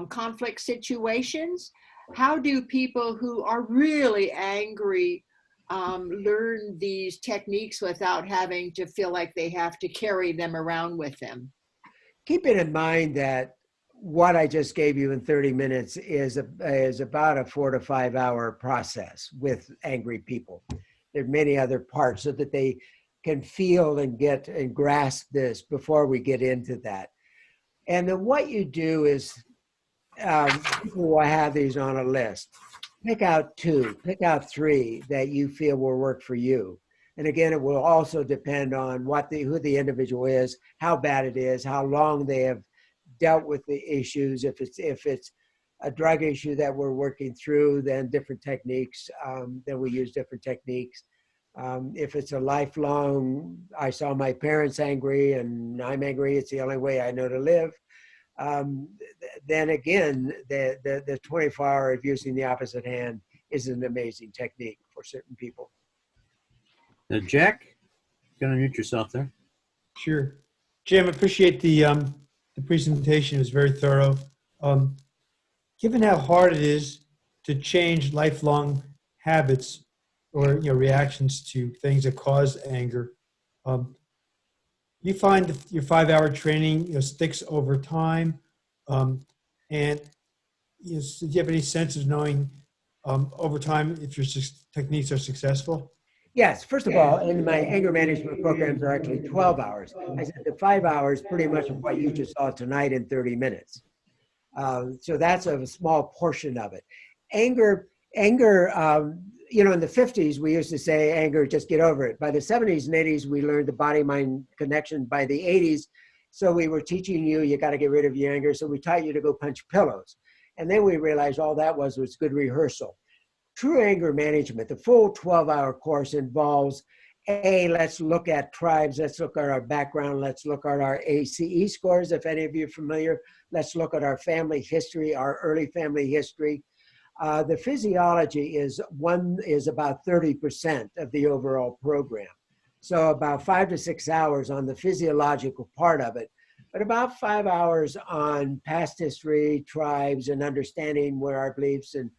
conflict situations. How do people who are really angry learn these techniques without having to feel like they have to carry them around with them? Keeping in mind that what I just gave you in 30 minutes is about a 4 to 5 hour process with angry people. There are many other parts so that they can feel and get and grasp this before we get into that. And then what you do is, people will have these on a list. Pick out 2, pick out 3 that you feel will work for you. And again, it will also depend on who the individual is, how bad it is, how long they have dealt with the issues. If it's a drug issue that we're working through, then different techniques, then we use different techniques. If it's a lifelong, I saw my parents angry and I'm angry, it's the only way I know to live. Then again, the 24-hour of using the opposite hand is an amazing technique for certain people. Jack, you can unmute yourself there. Sure. Jim, appreciate the presentation. It was very thorough. Given how hard it is to change lifelong habits or reactions to things that cause anger, you find that your 5-hour training sticks over time, and do you have any sense of knowing over time if your techniques are successful? Yes, first of all, in my anger management programs are actually 12 hours. I said the 5 hours pretty much of what you just saw tonight in 30 minutes. So that's a small portion of it. Anger, in the 50s, we used to say anger, just get over it. By the 70s and 80s, we learned the body-mind connection. By the 80s, so we were teaching you got to get rid of your anger. So we taught you to go punch pillows. And then we realized all that was good rehearsal. true anger management, the full 12-hour course involves, let's look at tribes, let's look at our background, let's look at our ACE scores, if any of you are familiar, let's look at our family history, our early family history. The physiology is about 30% of the overall program. So about 5 to 6 hours on the physiological part of it, but about 5 hours on past history, tribes, and understanding where our beliefs and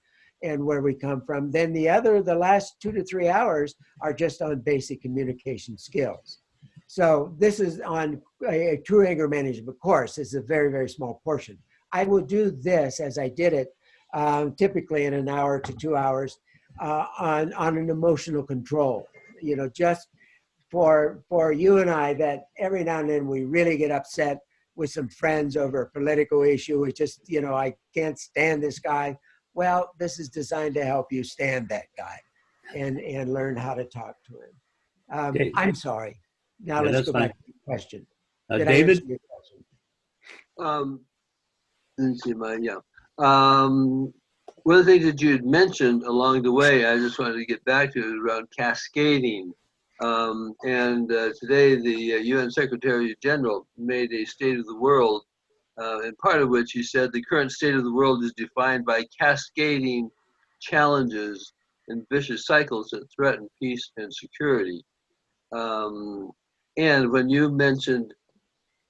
where we come from. Then the last 2 to 3 hours are just on basic communication skills. So this is on a true anger management course. It's a very, very small portion. I will do this as I did it, typically in an hour to 2 hours on an emotional control. You know, just for you and I, that every now and then we really get upset with some friends over a political issue. It's just, you know, I can't stand this guy. Well, this is designed to help you stand that guy and learn how to talk to him. I'm sorry. Now let's go back to the question. Did I David? answer your question? Let's see, one of the things that you had mentioned along the way, I just wanted to get back to, is around cascading. Today, the UN Secretary General made a State of the World, and part of which he said the current state of the world is defined by cascading challenges and vicious cycles that threaten peace and security. And when you mentioned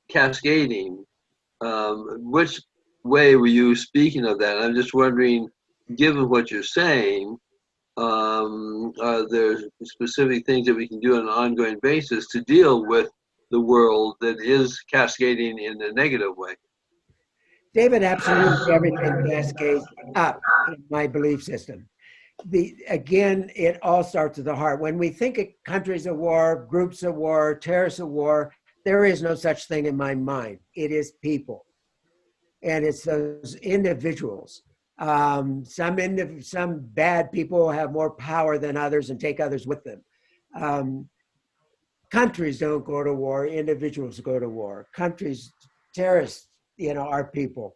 cascading, which way were you speaking of that? I'm just wondering, given what you're saying, are there specific things that we can do on an ongoing basis to deal with the world that is cascading in a negative way? David, absolutely everything cascades up in my belief system. Again, it all starts at the heart. When we think of countries of war, groups of war, terrorists of war, there is no such thing in my mind. It is people. And it's those individuals. Some bad people have more power than others and take others with them. Countries don't go to war, individuals go to war. Countries, terrorists, you know, are people.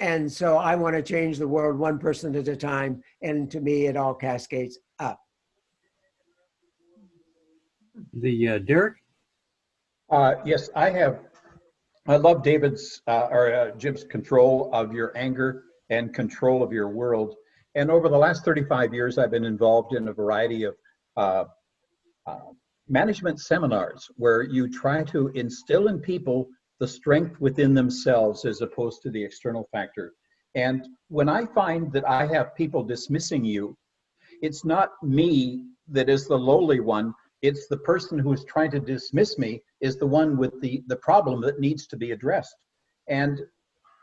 And so I want to change the world one person at a time. And to me, it all cascades up. Derek? Yes, I love David's or Jim's control of your anger and control of your world. And over the last 35 years, I've been involved in a variety of management seminars where you try to instill in people the strength within themselves as opposed to the external factor. And when I find that I have people dismissing you, it's not me that is the lowly one. It's the person who is trying to dismiss me is the one with the problem that needs to be addressed. And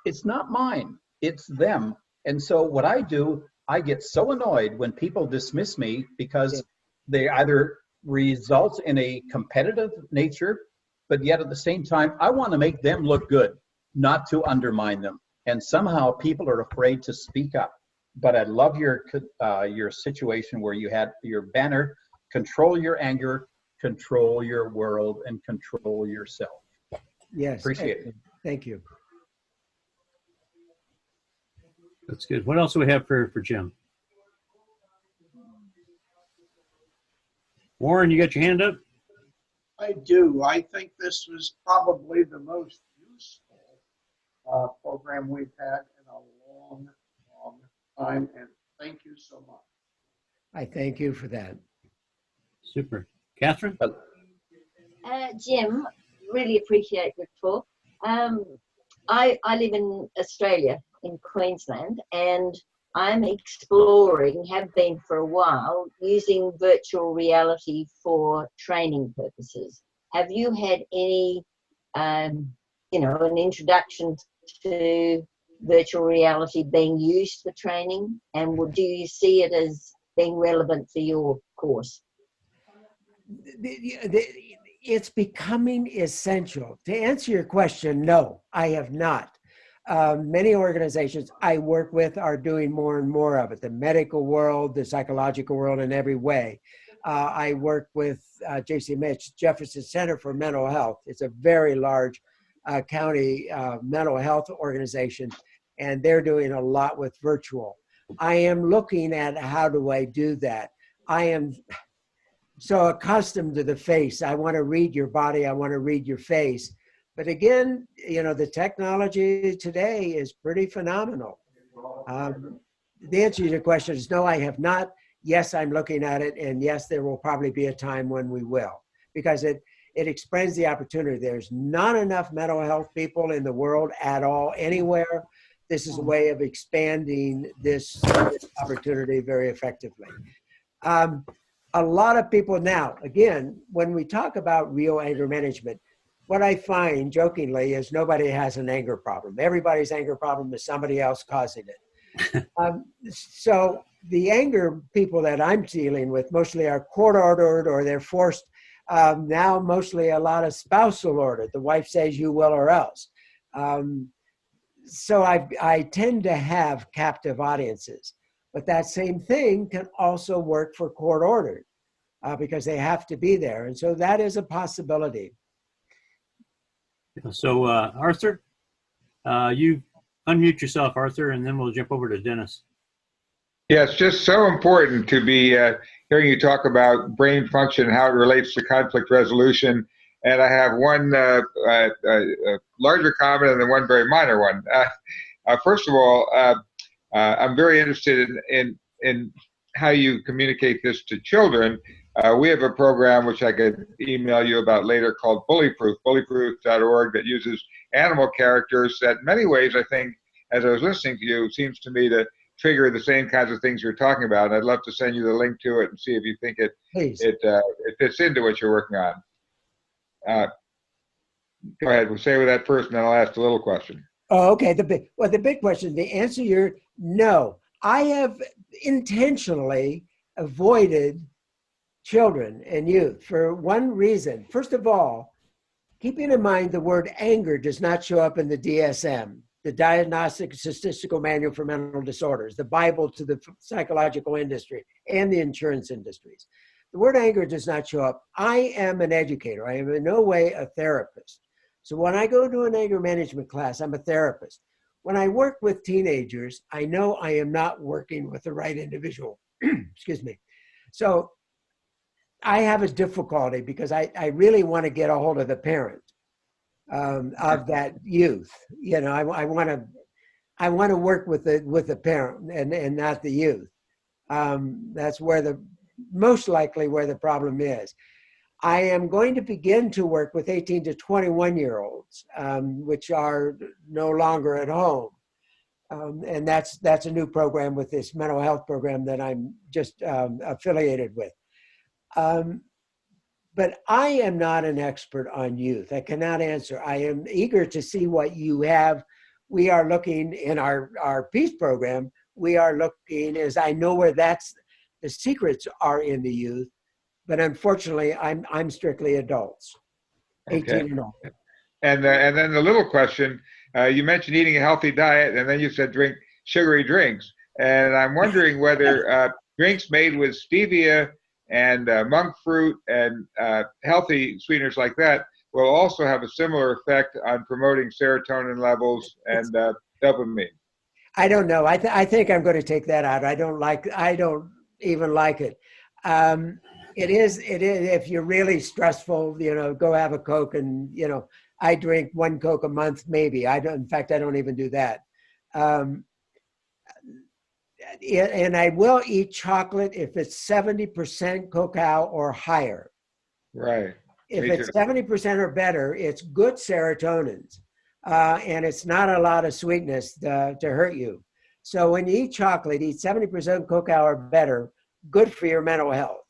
it's not mine, it's them. And so what I do, I get so annoyed when people dismiss me because they either result in a competitive nature, but yet at the same time, I want to make them look good, not to undermine them. And somehow people are afraid to speak up. But I love your situation where you had your banner, control your anger, control your world, and control yourself. Yes. Appreciate it. Thank you. That's good. What else do we have for Jim? Warren, you got your hand up? I do. I think this was probably the most useful program we've had in a long, long time, and thank you so much. I thank you for that. Super. Catherine? Jim, really appreciate your talk. I live in Australia, in Queensland, and I'm exploring, have been for a while, using virtual reality for training purposes. Have you had any, an introduction to virtual reality being used for training? And do you see it as being relevant for your course? It's becoming essential. To answer your question, no, I have not. Many organizations I work with are doing more and more of it. The medical world, the psychological world in every way. I work with JCMH, Jefferson Center for Mental Health. It's a very large county mental health organization, and they're doing a lot with virtual. I am looking at how do I do that. I am so accustomed to the face. I want to read your body. I want to read your face. But again, you know, the technology today is pretty phenomenal. The answer to your question is no, I have not. Yes, I'm looking at it. And yes, there will probably be a time when we will, because it expands the opportunity. There's not enough mental health people in the world at all, anywhere. This is a way of expanding this opportunity very effectively. A lot of people now, again, when we talk about real anger management, what I find jokingly is nobody has an anger problem. Everybody's anger problem is somebody else causing it. So the anger people that I'm dealing with mostly are court-ordered or they're forced. Now mostly a lot of spousal order. The wife says you will or else. So I tend to have captive audiences. But that same thing can also work for court-ordered because they have to be there. And so that is a possibility. So Arthur, you unmute yourself, Arthur, and then we'll jump over to Dennis. Yeah, it's just so important to be hearing you talk about brain function and how it relates to conflict resolution. And I have one larger comment and then one very minor one. First of all, I'm very interested in how you communicate this to children. We have a program which I could email you about later called Bullyproof, bullyproof.org, that uses animal characters that in many ways, I think, as I was listening to you, seems to me to trigger the same kinds of things you're talking about. And I'd love to send you the link to it and see if you think it fits into what you're working on. Go ahead, we'll say with that first, and then I'll ask the little question. Oh, okay. The big question, the answer here, no. I have intentionally avoided children and youth for one reason. First of all, keeping in mind the word anger does not show up in the DSM, the Diagnostic Statistical Manual for Mental Disorders, the Bible to the psychological industry and the insurance industries. The word anger does not show up. I am an educator. I am in no way a therapist. So when I go to an anger management class, I'm a therapist. When I work with teenagers, I know I am not working with the right individual. Excuse me. So I have a difficulty because I really want to get a hold of the parent of that youth. You know, I want to work with the parent and not the youth. That's where most likely where the problem is. I am going to begin to work with 18 to 21-year-olds, which are no longer at home. And that's a new program with this mental health program that I'm just affiliated with. But I am not an expert on youth. I cannot answer. I am eager to see what you have. We are looking in our peace program. We are looking, as I know where the secrets are in the youth. But unfortunately, I'm strictly adults, 18 and older. And then the little question, you mentioned eating a healthy diet, and then you said drink sugary drinks. And I'm wondering whether drinks made with stevia and monk fruit and healthy sweeteners like that will also have a similar effect on promoting serotonin levels and dopamine. I don't know. I think I'm going to take that out. I don't even like it. It is, if you're really stressful, you know, go have a Coke and, you know, I drink 1 Coke a month, maybe. In fact, I don't even do that. And I will eat chocolate if it's 70% cacao or higher. Right. If it's 70% or better, it's good serotonins. And it's not a lot of sweetness to hurt you. So when you eat chocolate, eat 70% cacao or better, good for your mental health.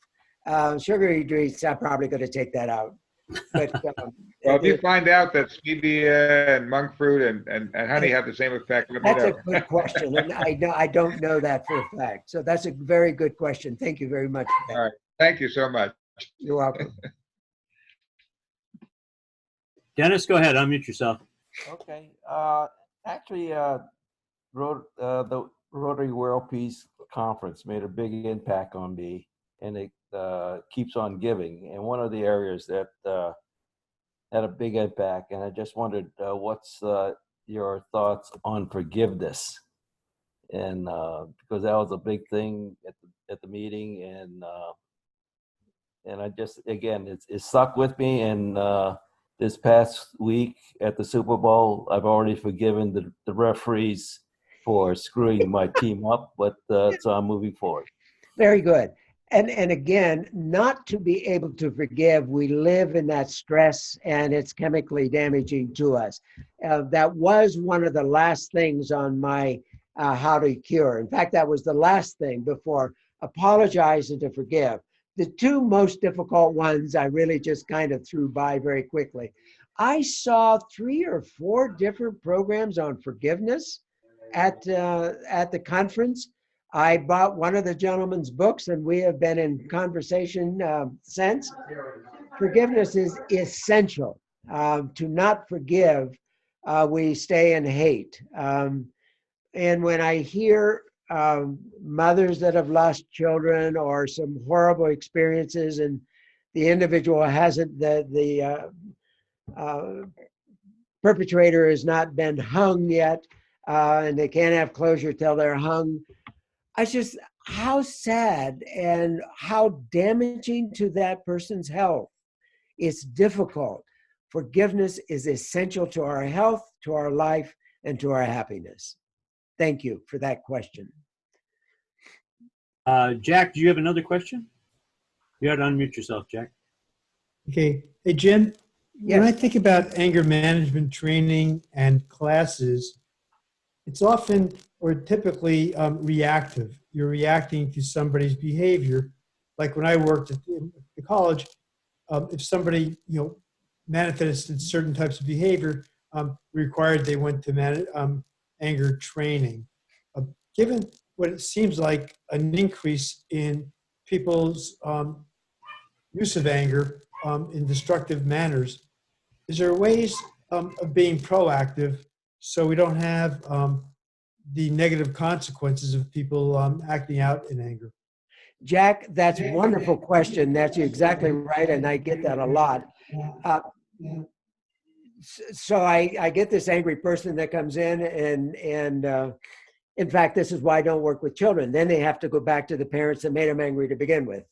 Sugary drinks, I'm probably going to take that out. But, well, if you find out that stevia and monk fruit and honey have the same effect, let me know. That's a good question, and I don't know that for a fact. So that's a very good question. Thank you very much for that. All right. Thank you so much. You're welcome. Dennis, go ahead. Unmute yourself. Okay. Actually, the Rotary World Peace Conference made a big impact on me, and it keeps on giving. And one of the areas that had a big impact, and I just wondered what's your thoughts on forgiveness and because that was a big thing at the meeting, and I just, again, it stuck with me. And this past week at the Super Bowl, I've already forgiven the referees for screwing my team up, but so I'm moving forward. Very good. And again, not to be able to forgive, we live in that stress and it's chemically damaging to us. That was one of the last things on my how to cure. In fact, that was the last thing before apologize and to forgive. The two most difficult ones I really just kind of threw by very quickly. I saw 3 or 4 different programs on forgiveness at the conference. I bought one of the gentleman's books, and we have been in conversation since. Forgiveness is essential. To not forgive, we stay in hate. And when I hear mothers that have lost children or some horrible experiences, and the individual hasn't, the perpetrator has not been hung yet, and they can't have closure till they're hung. I just, how sad and how damaging to that person's health. It's difficult. Forgiveness is essential to our health, to our life, and to our happiness. Thank you for that question. Jack, do you have another question? You have to unmute yourself, Jack. Okay. Hey, Jim, Yes. when I think about anger management training and classes, it's often or typically reactive. You're reacting to somebody's behavior. Like when I worked at the college, if somebody manifested certain types of behavior, required they went to anger training. Given what it seems like an increase in people's use of anger in destructive manners, is there ways of being proactive so we don't have the negative consequences of people acting out in anger? Jack, that's a wonderful question. That's exactly right, and I get that a lot. So I get this angry person that comes in, and in fact, this is why I don't work with children. Then they have to go back to the parents that made them angry to begin with.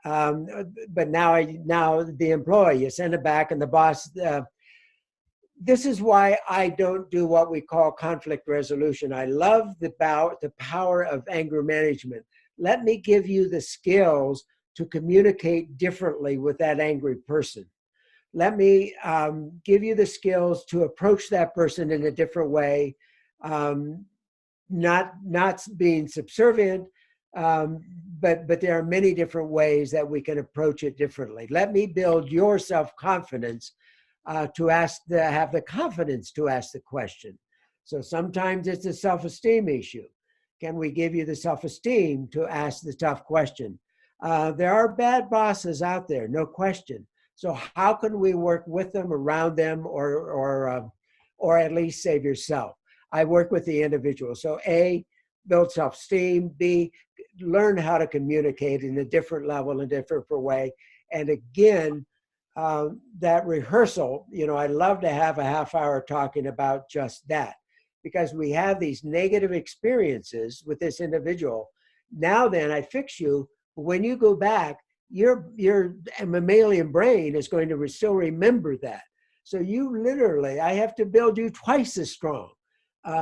But now the employee, you send it back, and the boss. This is why I don't do what we call conflict resolution. I love the power of anger management. Let me give you the skills to communicate differently with that angry person. Let me give you the skills to approach that person in a different way, not being subservient, but there are many different ways that we can approach it differently. Let me build your self-confidence to have the confidence to ask the question. So sometimes it's a self-esteem issue. Can we give you the self-esteem to ask the tough question? There are bad bosses out there, no question. So how can we work with them, around them, or at least save yourself? I work with the individual. So A, build self-esteem. B, learn how to communicate in a different level, in a different way. And again, that rehearsal, I love to have a half hour talking about just that, because we have these negative experiences with this individual. Now then, I fix you. When you go back, your mammalian brain is going to still remember that. So I have to build you twice as strong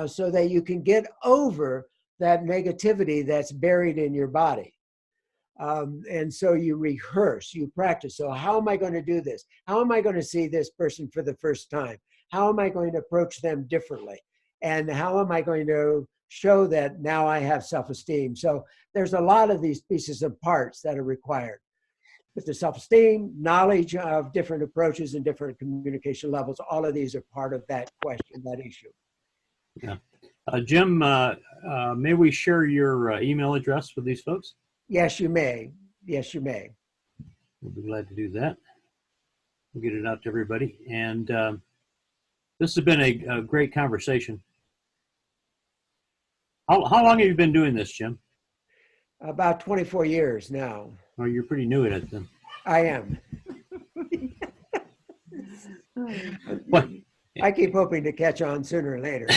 so that you can get over that negativity that's buried in your body. And so you rehearse, you practice. So how am I going to do this? How am I going to see this person for the first time? How am I going to approach them differently? And how am I going to show that now I have self-esteem? So there's a lot of these pieces and parts that are required. With the self-esteem, knowledge of different approaches and different communication levels, all of these are part of that question, that issue. Yeah. Jim, may we share your email address with these folks? Yes, you may. Yes, you may. We'll be glad to do that. We'll get it out to everybody. And this has been a great conversation. How long have you been doing this, Jim? About 24 years now. Oh, you're pretty new at it then. I am. What? I keep hoping to catch on sooner or later.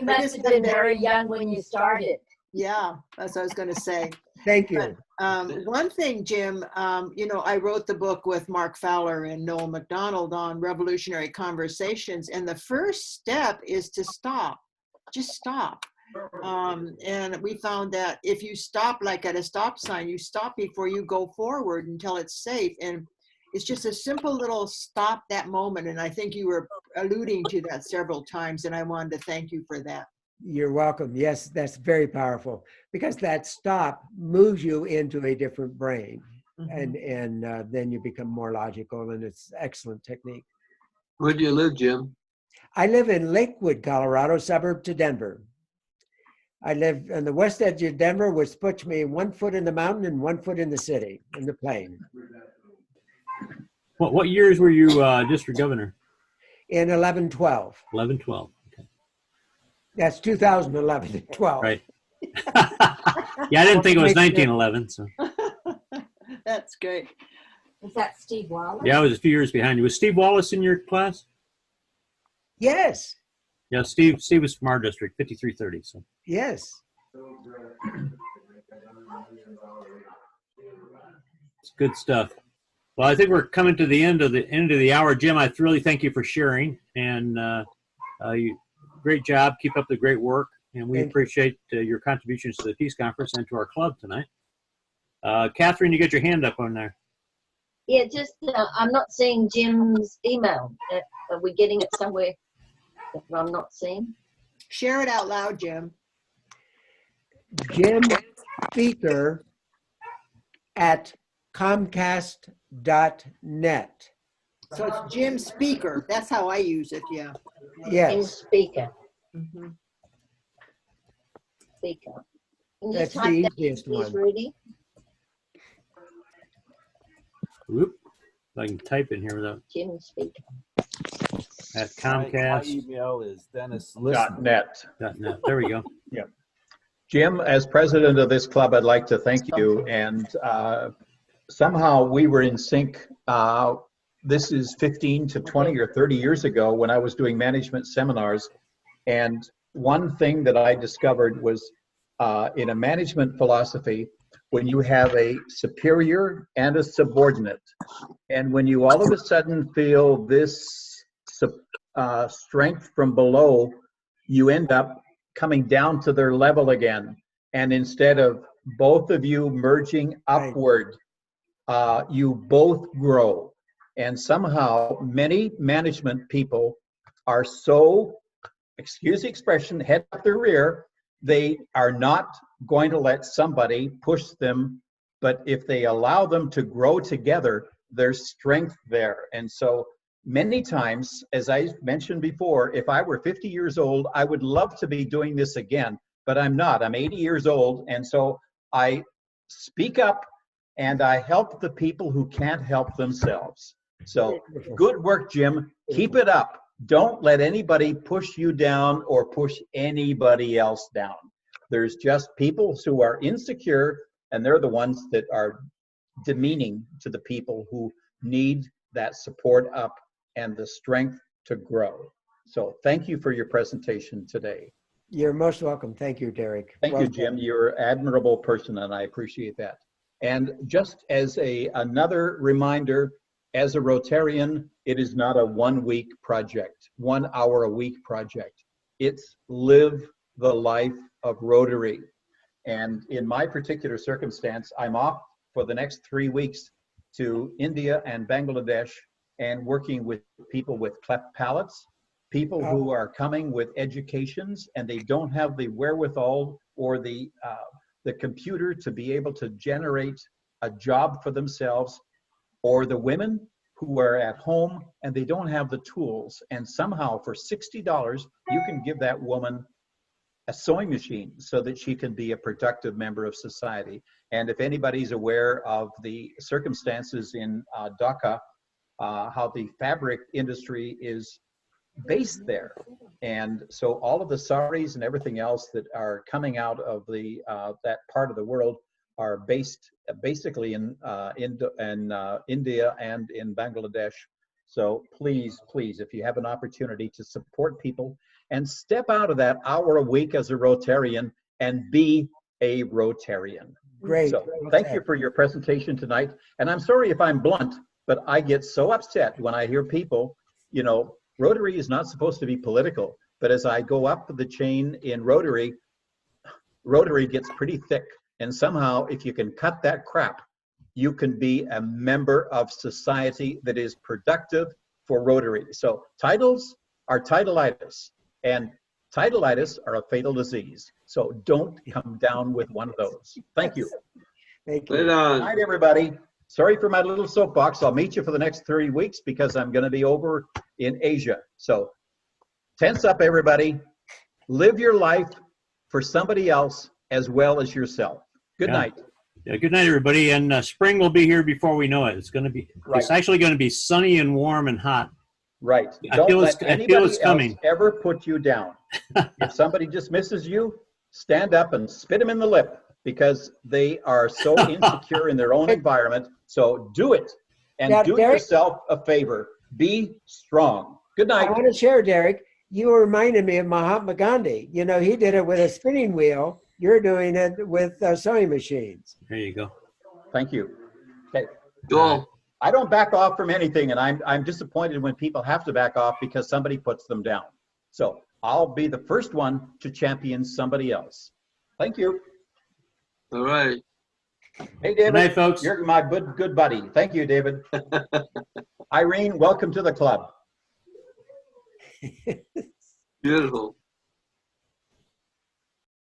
You must have been very young when you started. Yeah, that's what I was going to say. Thank you. One thing, Jim, you know, I wrote the book with Mark Fowler and Noel McDonald on revolutionary conversations. And the first step is to stop, just stop. And we found that if you stop, like at a stop sign, you stop before you go forward until it's safe. And it's just a simple little stop that moment. And I think you were alluding to that several times. And I wanted to thank you for that. You're welcome. Yes, that's very powerful because that stop moves you into a different brain, and then you become more logical, and it's excellent technique. Where do you live, Jim? I live in Lakewood, Colorado, suburb to Denver. I live on the west edge of Denver, which puts me 1 foot in the mountain and 1 foot in the city, in the plain. What years were you district governor? In 11-12. 11-12. That's 2011 and 12. Right. Yeah, I didn't think it was 1911. So. That's great. Is that Steve Wallace? Yeah, I was a few years behind you. Was Steve Wallace in your class? Yes. Yeah, Steve was from our district, 5330. So. Yes. It's good stuff. Well, I think we're coming to the end of the hour. Jim, I really thank you for sharing, and great job. Keep up the great work, and we appreciate your contributions to the Peace Conference and to our club tonight. Catherine, you got your hand up on there. Yeah, just I'm not seeing Jim's email. Are we getting it somewhere that I'm not seeing? Share it out loud, Jim. Jim Speaker at Comcast.net. So it's Jim Speaker. That's how I use it. Yeah. Yes. Jim Speaker. Speaker. Can you That's type the that, easiest please, one. Rudy? Whoop. I can type in here without. Jim Speaker. At My Comcast. email is Dennis .net. .net. There we go. Yeah. Jim, as president of this club, I'd like to thank you. And somehow we were in sync. This is 15 to 20 or 30 years ago when I was doing management seminars. And one thing that I discovered was in a management philosophy, when you have a superior and a subordinate, and when you all of a sudden feel this strength from below, you end up coming down to their level again. And instead of both of you merging upward, you both grow. And somehow many management people are so, excuse the expression, head up their rear, they are not going to let somebody push them, but if they allow them to grow together, there's strength there. And so many times, as I mentioned before, if I were 50 years old, I would love to be doing this again, but I'm not. I'm 80 years old, and so I speak up and I help the people who can't help themselves. So good work, Jim. Keep it up. Don't let anybody push you down or push anybody else down. There's just people who are insecure, and they're the ones that are demeaning to the people who need that support up and the strength to grow. So thank you for your presentation today. You're most welcome. Thank you, Derek. Thank you, Jim. You're an admirable person, and I appreciate that. And just as another reminder, as a Rotarian, it is not a 1 week project, 1 hour a week project. It's live the life of Rotary. And in my particular circumstance, I'm off for the next 3 weeks to India and Bangladesh and working with people with cleft palates, people who are coming with educations and they don't have the wherewithal or the computer to be able to generate a job for themselves, or the women who are at home and they don't have the tools. And somehow for $60, you can give that woman a sewing machine so that she can be a productive member of society. And if anybody's aware of the circumstances in Dhaka, how the fabric industry is based there. And so all of the saris and everything else that are coming out of the that part of the world are based basically in India and in Bangladesh. So please, please, if you have an opportunity to support people, and step out of that hour a week as a Rotarian and be a Rotarian. Great. So thank you for your presentation tonight. And I'm sorry if I'm blunt, but I get so upset when I hear people, you know, Rotary is not supposed to be political, but as I go up the chain in Rotary, Rotary gets pretty thick. And somehow, if you can cut that crap, you can be a member of society that is productive for Rotary. So titles are titleitis, and titleitis are a fatal disease. So don't come down with one of those. Thank you. Thank you. Good night, everybody. Sorry for my little soapbox. I'll meet you for the next 30 weeks because I'm going to be over in Asia. So tense up, everybody. Live your life for somebody else as well as yourself. Good night. Yeah, good night, everybody. And spring will be here before we know it. It's going to be, it's actually going to be sunny and warm and hot. Right. I feel it's coming. Ever put you down. If somebody dismisses you, stand up and spit them in the lip because they are so insecure in their own environment. So do it and do Derek, yourself a favor. Be strong. Good night. I want to share, Derek, you reminded me of Mahatma Gandhi. You know, he did it with a spinning wheel. You're doing it with sewing machines. There you go. Thank you. Okay. Cool. I don't back off from anything, and I'm disappointed when people have to back off because somebody puts them down. So I'll be the first one to champion somebody else. Thank you. All right. Hey, David. Good night, folks. You're my good buddy. Thank you, David. Irene, welcome to the club. Beautiful.